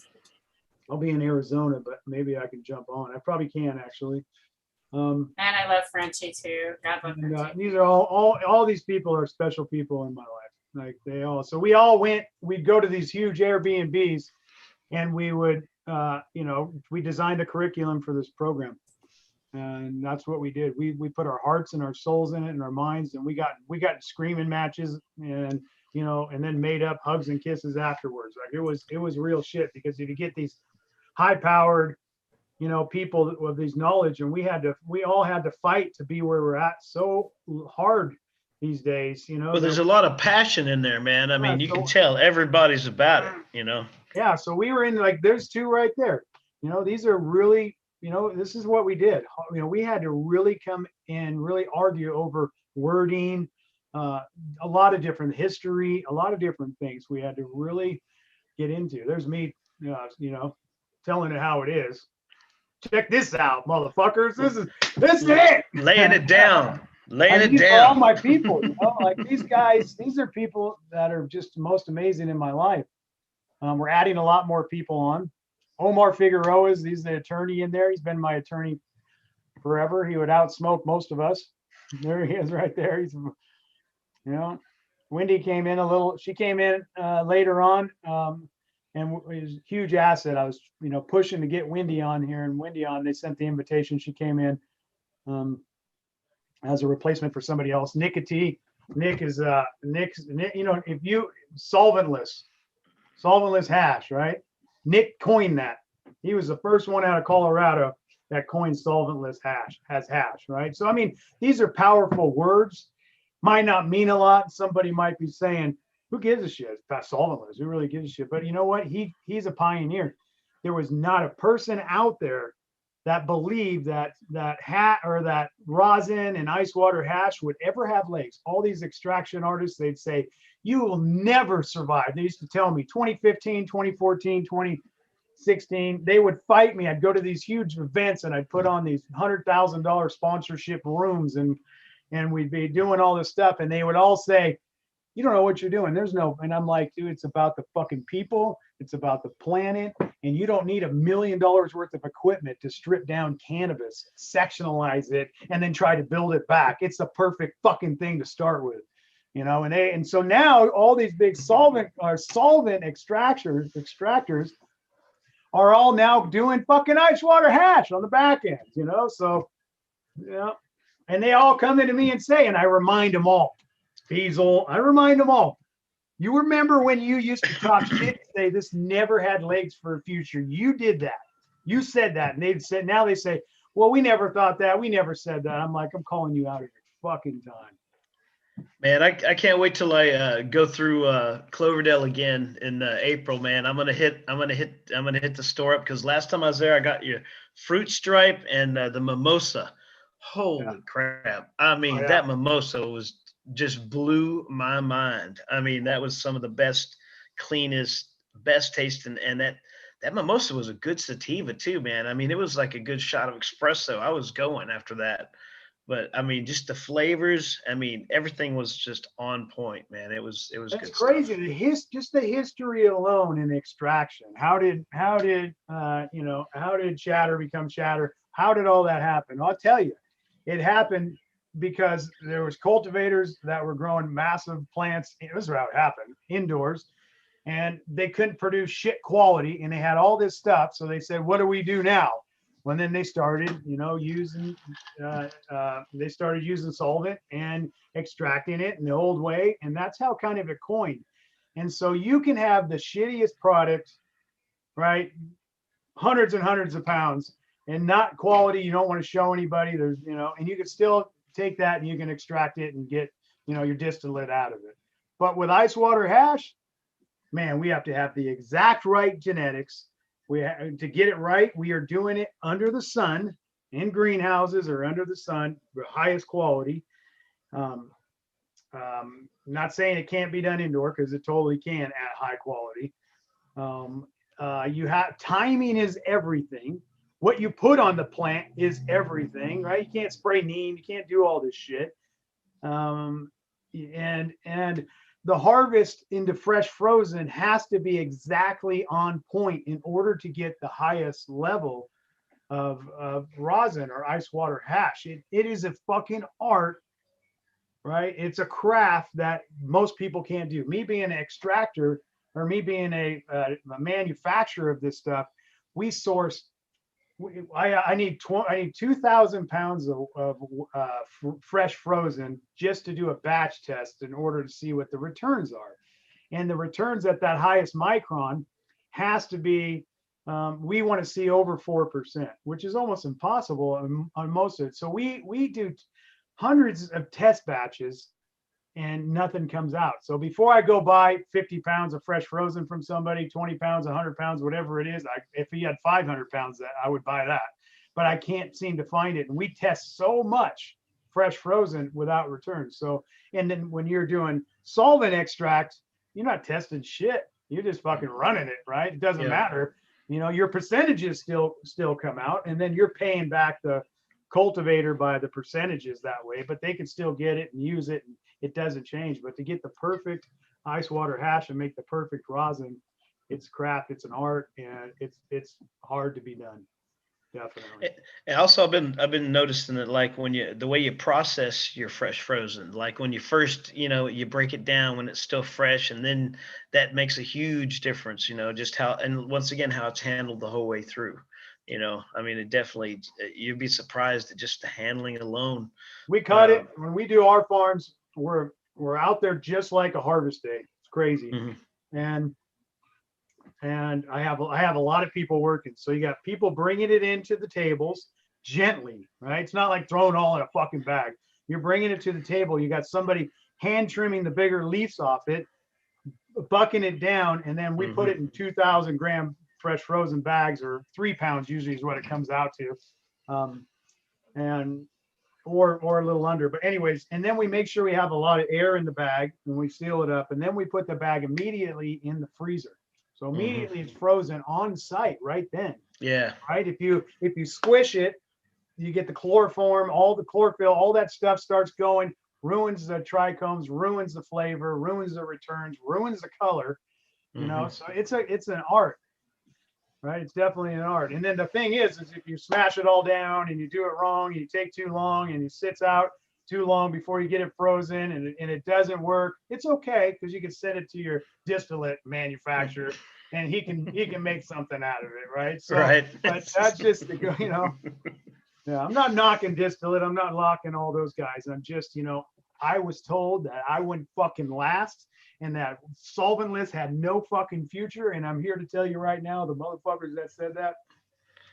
I'll be in Arizona, but maybe I can jump on. I probably can actually. And I love Frenchie too. God love Frenchie. These are all these people are special people in my life. Like so we'd go to these huge Airbnbs, and we would, we designed a curriculum for this program, and that's what we did. We put our hearts and our souls in it and our minds, and we got screaming matches, and and then made up hugs and kisses afterwards. Like it was real shit, because if you get these high powered, people with these knowledge, and we all had to fight to be where we're at so hard these days, Well, there's a lot of passion in there, man. I mean, you can tell everybody's about it, Yeah, so we were in, like, there's two right there. These are really, this is what we did. We had to really come and really argue over wording, a lot of different history, a lot of different things we had to really get into. There's me, telling it how it is. Check this out, motherfuckers. This is it. Laying it down. These are all my people, like these guys. These are people that are just most amazing in my life. We're adding a lot more people on. Omar Figueroa, he's the attorney in there. He's been my attorney forever. He would outsmoke most of us. There he is right there. He's, Wendy came in she came in later on, and it was a huge asset. I was, pushing to get Wendy on here, and Wendy on, they sent the invitation. She came in. as a replacement for somebody else. Nick, you know, if you solventless hash, right? Nick coined that. He was the first one out of Colorado that coined solventless hash as hash, right? So, I mean, these are powerful words, might not mean a lot. Somebody might be saying, who gives a shit? That's solventless. Who really gives a shit? But you know what? He's a pioneer. There was not a person out there that believed that that rosin and ice water hash would ever have legs. All these extraction artists, they'd say, you will never survive. They used to tell me 2015, 2014, 2016, they would fight me. I'd go to these huge events and I'd put on these $100,000 sponsorship rooms and we'd be doing all this stuff. And they would all say, you don't know what you're doing. There's no, and I'm like, dude, it's about the fucking people. It's about the planet. And you don't need $1 million worth of equipment to strip down cannabis, sectionalize it, and then try to build it back. It's the perfect fucking thing to start with, you know? And so now all these big solvent extractors are all now doing fucking ice water hash on the back end, you know? So, yeah. And they all come into me and say, and I remind them all, Diesel, I remind them all, you remember when you used to talk shit and say this never had legs for a future? You did that. You said that. And they've said, now they say, well, we never thought that. We never said that. I'm like, I'm calling you out of your fucking time. Man, I can't wait till I go through Cloverdale again in April, man. I'm gonna hit the store up because last time I was there, I got your fruit stripe and the mimosa. Holy crap! I mean, that mimosa was just blew my mind. I mean, that was some of the best, cleanest, best tasting, and that mimosa was a good sativa too, man. I mean, it was like a good shot of espresso. I was going after that. But I mean, just the flavors. I mean, everything was just on point, man. It was That's good crazy. Stuff. Just the history alone in extraction. How did chatter become chatter? How did all that happen? I'll tell you, it happened because there was cultivators that were growing massive plants. It was how it happened indoors, and they couldn't produce shit quality, and they had all this stuff. So they said, "What do we do now?" Well, then they started, using solvent and extracting it in the old way, and that's how kind of it coined. And so you can have the shittiest product, right? Hundreds and hundreds of pounds, and not quality. You don't want to show anybody. There's, and you can still take that and you can extract it and get, your distillate out of it. But with ice water hash, man, we have to have the exact right genetics. To get it right, we are doing it under the sun in greenhouses or under the sun, the highest quality. Not saying it can't be done indoor because it totally can at high quality. You have timing is everything. What you put on the plant is everything, right? You can't spray neem, you can't do all this shit. And the harvest into fresh frozen has to be exactly on point in order to get the highest level of rosin or ice water hash. It is a fucking art, right? It's a craft that most people can't do. Me being an extractor or me being a manufacturer of this stuff, we source. I need 2,000 pounds of fresh frozen just to do a batch test in order to see what the returns are. And the returns at that highest micron has to be, we want to see over 4%, which is almost impossible on most of it. So we do hundreds of test batches and nothing comes out. So before I go buy 50 pounds of fresh frozen from somebody, 20 pounds, 100 pounds, whatever it is, if he had 500 pounds, I would buy that. But I can't seem to find it. And we test so much fresh frozen without returns. So, and then when you're doing solvent extract, you're not testing shit. You're just fucking running it, right? It doesn't matter. Your percentages still come out, and then you're paying back the cultivator by the percentages that way, but they can still get it and use it. And it doesn't change. But to get the perfect ice water hash and make the perfect rosin, it's craft, it's an art, and it's hard to be done. Definitely. And also I've been noticing that, like, when the way you process your fresh frozen, like when you first, you break it down when it's still fresh, and then that makes a huge difference, just how, and once again, how it's handled the whole way through. You know, I mean, it definitely, you'd be surprised at just the handling alone. We cut it when we do our farms. We're out there just like a harvest day. It's crazy. And I have a lot of people working. So you got people bringing it into the tables gently, right? It's not like throwing all in a fucking bag. You're bringing it to the table. You got somebody hand trimming the bigger leaves off it, bucking it down, and then we put it in 2,000 gram fresh frozen bags, or 3 pounds usually is what it comes out to, and or a little under. But anyways, and then we make sure we have a lot of air in the bag when we seal it up, and then we put the bag immediately in the freezer. So immediately it's frozen on site right then. Yeah. Right. If you squish it, you get the chloroform, all the chlorophyll, all that stuff starts going, ruins the trichomes, ruins the flavor, ruins the returns, ruins the color. You know, so it's an art. Right. It's definitely an art. And then the thing is if you smash it all down and you do it wrong, and you take too long and it sits out too long before you get it frozen, and it doesn't work, it's okay, because you can send it to your distillate manufacturer and he can make something out of it. Right. So, right. But that's just the, you know, yeah, I'm not knocking distillate. I'm not knocking all those guys. I'm just, you know, I was told that I wouldn't fucking last, and that solventless had no fucking future. And I'm here to tell you right now, the motherfuckers that said that,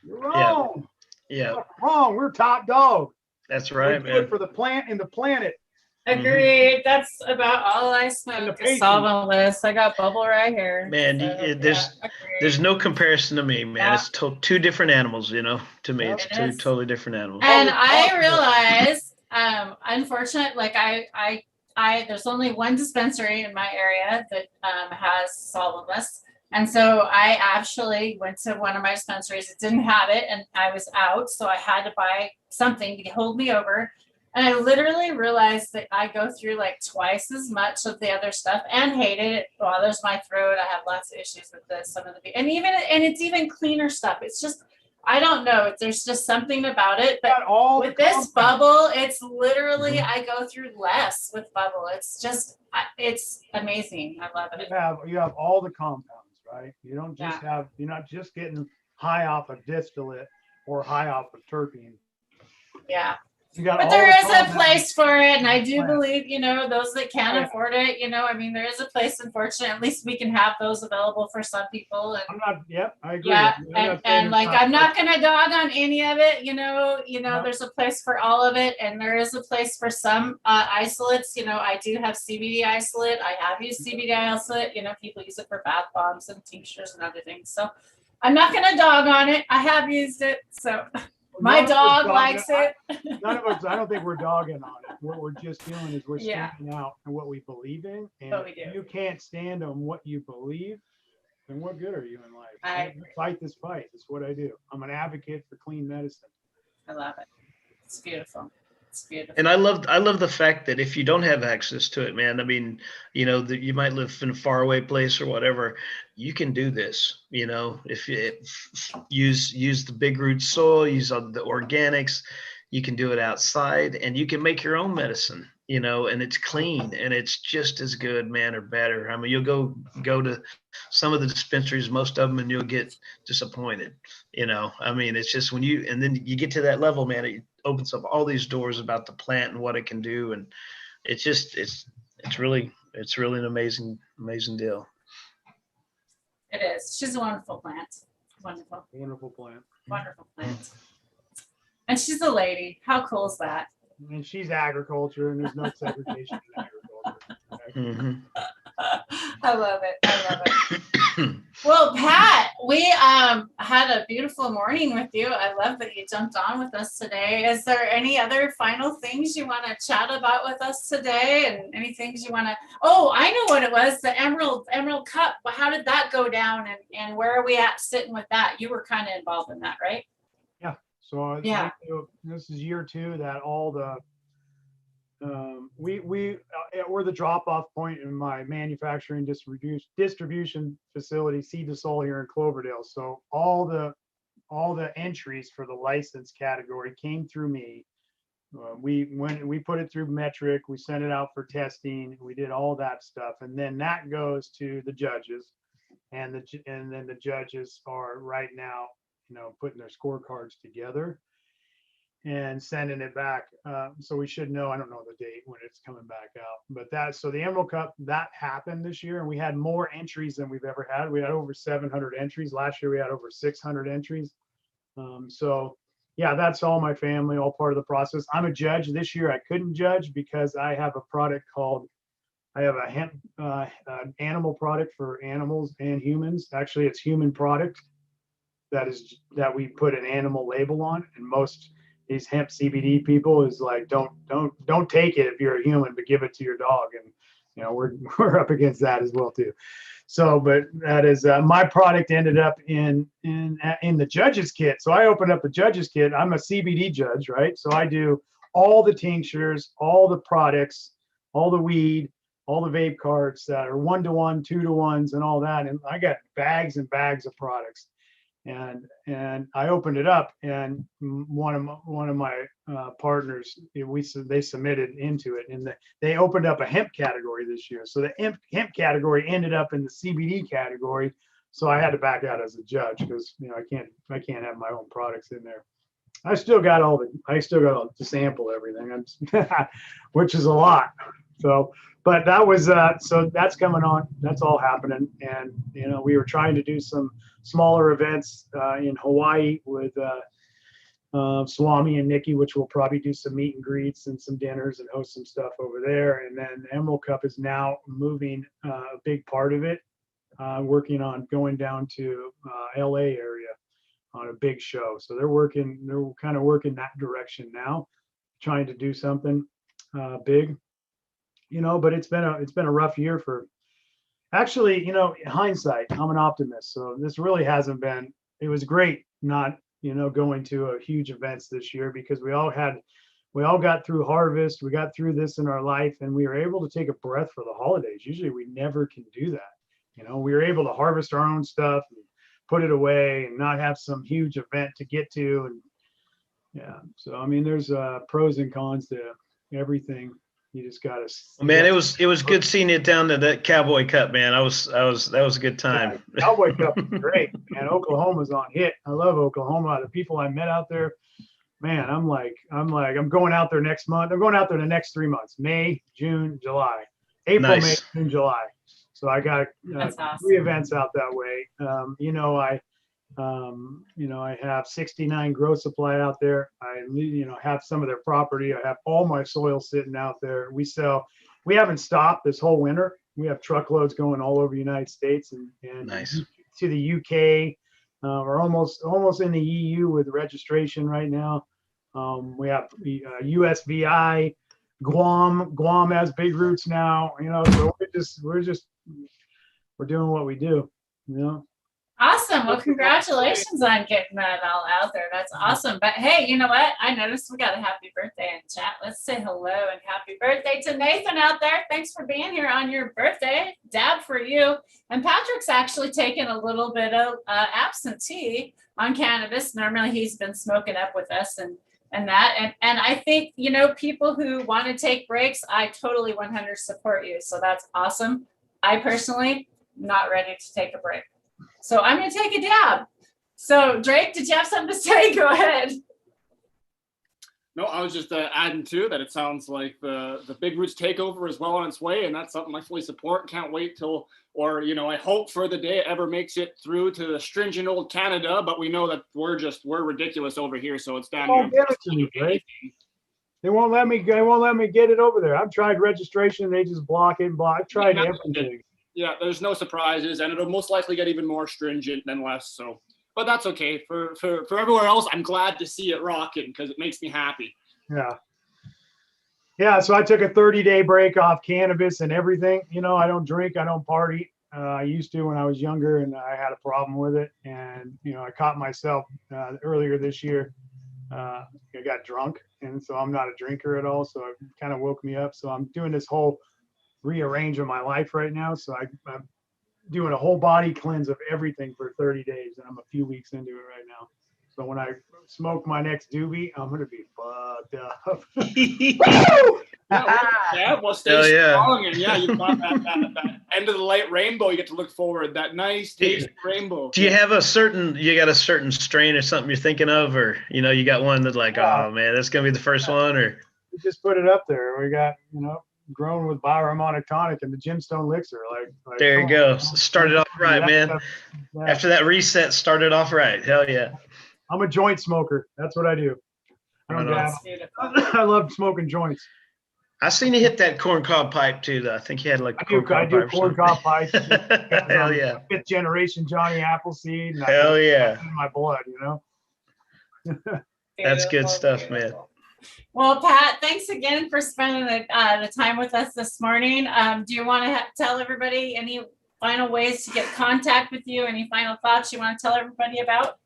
you're wrong. Yeah. You're wrong. We're top dog. That's right, We're man. good for the plant and the planet. Agreed. That's about all I smoke is solventless. I got bubble right here. Man, So, there's no comparison to me, man. Yeah. It's two different animals, you know. To me, it's It two is. totally different animals. And I realized, unfortunately, like I there's only one dispensary in my area that has solventless. And so I actually went to one of my dispensaries. It didn't have it, and I was out, so I had to buy something to hold me over. And I literally realized that I go through like twice as much of the other stuff and hated it. Bothers my throat. I have lots of issues with this. And it's even cleaner stuff. It's just, I don't know. There's just something about it. But with this bubble, it's literally, I go through less with bubble. It's just, it's amazing. I love it. You have all the compounds, right? You don't just have, you're not just getting high off of distillate or high off of terpene. Yeah. But there is a place for it, and I do believe, you know, those that can't afford it, you know, I mean, there is a place. Unfortunately, at least we can have those available for some people. And I agree. Yeah, and like I'm not gonna dog on any of it, you know. There's a place for all of it, and there is a place for some isolates. You know, I do have CBD isolate. I have used CBD isolate. You know, people use it for bath bombs and tinctures and other things. So I'm not gonna dog on it. I have used it, so. My dog likes it. None of us, I don't think we're dogging on it. What we're just doing is we're standing out on what we believe in. And if you can't stand on what you believe, then what good are you in life? I fight this fight. That's what I do. I'm an advocate for clean medicine. I love it. It's beautiful. It's beautiful. And I love the fact that if you don't have access to it, man, I mean, you know, that you might live in a faraway place or whatever, you can do this, you know, if you use the big root soil, use all the organics, you can do it outside, and you can make your own medicine, you know, and it's clean and it's just as good, man, or better. I mean, you'll go to some of the dispensaries, most of them, and you'll get disappointed, you know. I mean, it's just and then you get to that level, man, it opens up all these doors about the plant and what it can do. And it's just, it's really an amazing deal. It is. She's a wonderful plant. Wonderful. Wonderful plant. Wonderful plant. And she's a lady. How cool is that? And she's agriculture, and there's no segregation in agriculture. I love it. I love it. Well, Pat, we had a beautiful morning with you. I love that you jumped on with us today. Is there any other final things you want to chat about with us today, and any things you want to? Oh, I know what it was. The Emerald Cup. How did that go down, and where are we at sitting with that? You were kind of involved in that, right? Yeah. So this is year 2 that all the we're the drop-off point in my manufacturing distribution facility, Seed to Soul, here in Cloverdale. So all the entries for the license category came through me. We put it through metric, we sent it out for testing, we did all that stuff, and then that goes to the judges, and then the judges are right now putting their scorecards together and sending it back. So we should know, I don't know the date when it's coming back out, but so the Emerald Cup, that happened this year, and we had more entries than we've ever had. We had over 700 entries. Last year we had over 600 entries. So yeah, that's all my family, all part of the process. I'm a judge. This year I couldn't judge because I have a product I have a hemp animal product for animals and humans. Actually, it's human product that we put an animal label on, and most these hemp CBD people is like, don't take it if you're a human, but give it to your dog. And we're up against that as well too. So, but that is my product ended up in the judge's kit. So I opened up the judge's kit. I'm a CBD judge, right? So I do all the tinctures, all the products, all the weed, all the vape carts that are 1-to-1, 2-to-1s, and all that. And I got bags and bags of products. And I opened it up, and one of my partners, they submitted into it, and they opened up a hemp category this year. So the hemp category ended up in the CBD category. So I had to back out as a judge because I can't have my own products in there. I still got to sample everything, which is a lot. So, but that was so that's coming on. That's all happening, and we were trying to do some smaller events in Hawaii with Swami and Nikki, which will probably do some meet and greets and some dinners and host some stuff over there. And then Emerald Cup is now moving a big part of it, working on going down to LA area on a big show. So they're kind of working that direction now, trying to do something big, but it's been a rough year for, actually, in hindsight, I'm an optimist. So this really hasn't been, it was great not, going to a huge events this year, because we all got through harvest. We got through this in our life, and we were able to take a breath for the holidays. Usually we never can do that. We were able to harvest our own stuff and put it away and not have some huge event to get to. And yeah, so, I mean, there's pros and cons to everything. You just gotta. Man, it was good seeing you down to that Cowboy Cup, man. That was a good time. Yeah, Cowboy Cup was great, and Oklahoma's on hit. I love Oklahoma. The people I met out there, man, I'm going out there next month. I'm going out there the next 3 months: May, June, July, April, Nice. May, June, July. So I got Awesome. 3 events out that way. I have 69 Grow Supply out there. I have some of their property. I have all my soil sitting out there. We haven't stopped this whole winter. We have truckloads going all over the United States and Nice. to the UK. We're almost in the EU with registration right now. We have USVI, Guam has big roots now. So we're doing what we do. Awesome. Well, congratulations on getting that all out there. That's awesome. But hey, you know what? I noticed we got a happy birthday in chat. Let's say hello and happy birthday to Nathan out there. Thanks for being here on your birthday. Dab for you. And Patrick's actually taken a little bit of absentee on cannabis. Normally he's been smoking up with us and that. And I think, people who want to take breaks, I totally 100 support you. So that's awesome. I personally not ready to take a break. So I'm going to take a dab. So Drake, did you have something to say? Go ahead. No, I was just adding to that. It sounds like the Big Roots takeover is well on its way, and that's something I fully support. Can't wait I hope for the day it ever makes it through to the stringent old Canada, but we know that we're ridiculous over here, so it's down here. They won't let me get it over there. I've tried registration, they just block it and block. I've tried everything. Yeah, there's no surprises, and it'll most likely get even more stringent than less. So, but that's okay. For everywhere else, I'm glad to see it rocking because it makes me happy. Yeah. So I took a 30-day break off cannabis and everything. I don't drink, I don't party. I used to when I was younger, and I had a problem with it. And I caught myself earlier this year. I got drunk, and so I'm not a drinker at all. So it kind of woke me up. So I'm doing this whole rearrange of my life right now. So I'm doing a whole body cleanse of everything for 30 days, and I'm a few weeks into it right now. So when I smoke my next doobie, I'm gonna be fucked up. Well, stay strong, and you've got that end of the light rainbow. You get to look forward. That nice tasty rainbow. Do you have you got a certain strain or something you're thinking of, or you got one that's like, oh man, that's gonna be the first one, or We just put it up there. We got, grown with bioharmonic tonic and the gemstone elixir. Like there you come go. on. Started off right, That man. stuff, yeah. After that reset, started off right. Hell yeah. I'm a joint smoker. That's what I do. I don't Right on. dab. That's beautiful. I love smoking joints. I seen you hit that corncob pipe too, though. I think you had like I a do corncob pipe. corn cob pipes. Hell yeah. 5th generation Johnny Appleseed. And Hell yeah. that's in my blood, That's good Beautiful, stuff, man. beautiful. Well, Pat, thanks again for spending the time with us this morning. Do you want to tell everybody any final ways to get contact with you? Any final thoughts you want to tell everybody about?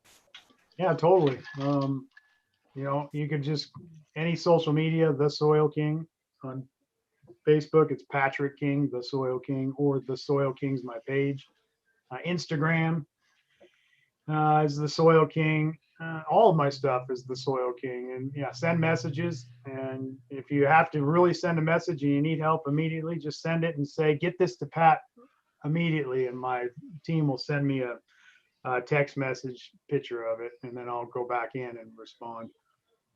Yeah, totally. You could just any social media, The Soil King. On Facebook, it's Patrick King, The Soil King, or The Soil King's my page. Instagram is The Soil King. All of my stuff is The Soil King. And yeah, send messages. And if you have to really send a message and you need help immediately, just send it and say, get this to Pat immediately. And my team will send me a text message picture of it. And then I'll go back in and respond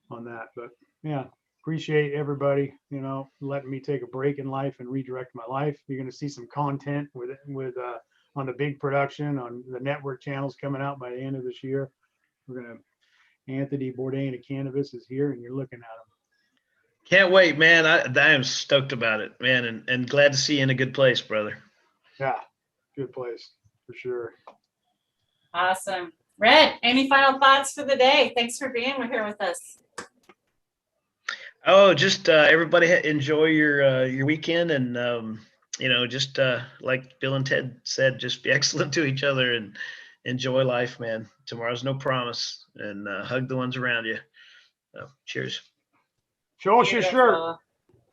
on that. But yeah, appreciate everybody, letting me take a break in life and redirect my life. You're going to see some content with on the big production on the network channels coming out by the end of this year. Anthony Bourdain of Cannabis is here, and you're looking at him. Can't wait, man. I am stoked about it, man, and glad to see you in a good place, brother. Yeah, good place for sure. Awesome. Red, any final thoughts for the day? Thanks for being here with us. Oh, just everybody enjoy your weekend, and just like Bill and Ted said, just be excellent to each other and enjoy life, man. Tomorrow's no promise, and hug the ones around you. Cheers. Show us your shirt.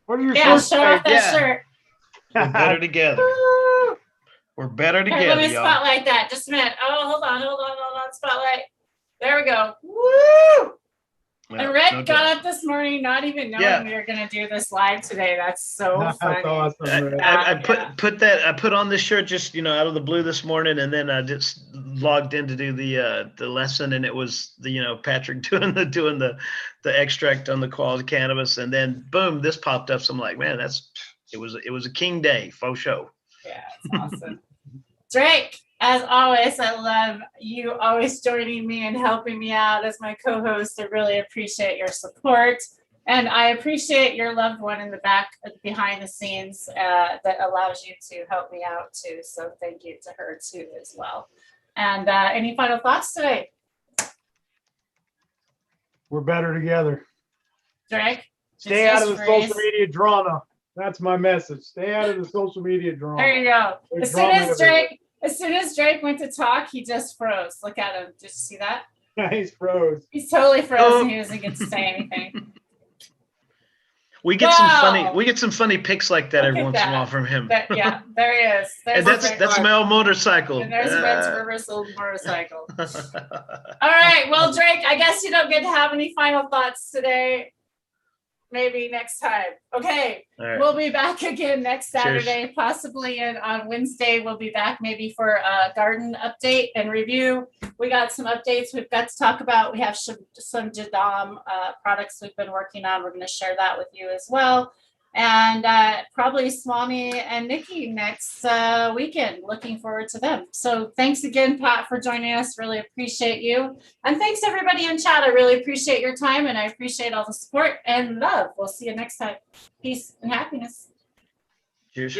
What are your Yeah, shirts? show off that Yeah. shirt. We're better together. Woo! We're better Here, together, let me y'all. spotlight that. Just a minute. Oh, hold on. Spotlight. There we go. Woo! No, And Red no got doubt. up this morning, not even knowing Yeah. we were going to do this live today. That's so That's funny. awesome. Red. I Yeah. put on this shirt just out of the blue this morning, and then I just logged in to do the lesson, and it was Patrick doing the extract on the quality cannabis, and then boom, this popped up. So I'm like, man, it was a king day, faux show. Yeah, it's awesome. Drake, as always, I love you always joining me and helping me out as my co-host. I really appreciate your support. And I appreciate your loved one in the back, behind the scenes, that allows you to help me out too. So thank you to her too as well. And any final thoughts today, We're better together. Drake? Stay Just out of the phrase. social media drama. That's my message. Stay out of the social media drama. There you go. There's As soon drama as Drake went to talk, he just froze. Look at him. Did you see that? He's froze. He's totally frozen. He doesn't get to say anything. We get some funny pics like that Look every at once in a that. while from him. Yeah, there he is. There's And that's my old motorcycle. And there's Red's reversal motorcycle. All right. Well, Drake, I guess you don't get to have any final thoughts today. Maybe next time. Okay. All right. We'll be back again next Saturday, possibly on Wednesday. We'll be back maybe for a garden update and review. We got some updates we've got to talk about. We have some Jadam products we've been working on. We're going to share that with you as well. And probably Swami and Nikki next weekend. Looking forward to them. So thanks again, Pat, for joining us. Really appreciate you. And thanks everybody in chat. I really appreciate your time, and I appreciate all the support and love. We'll see you next time. Peace and happiness. Cheers.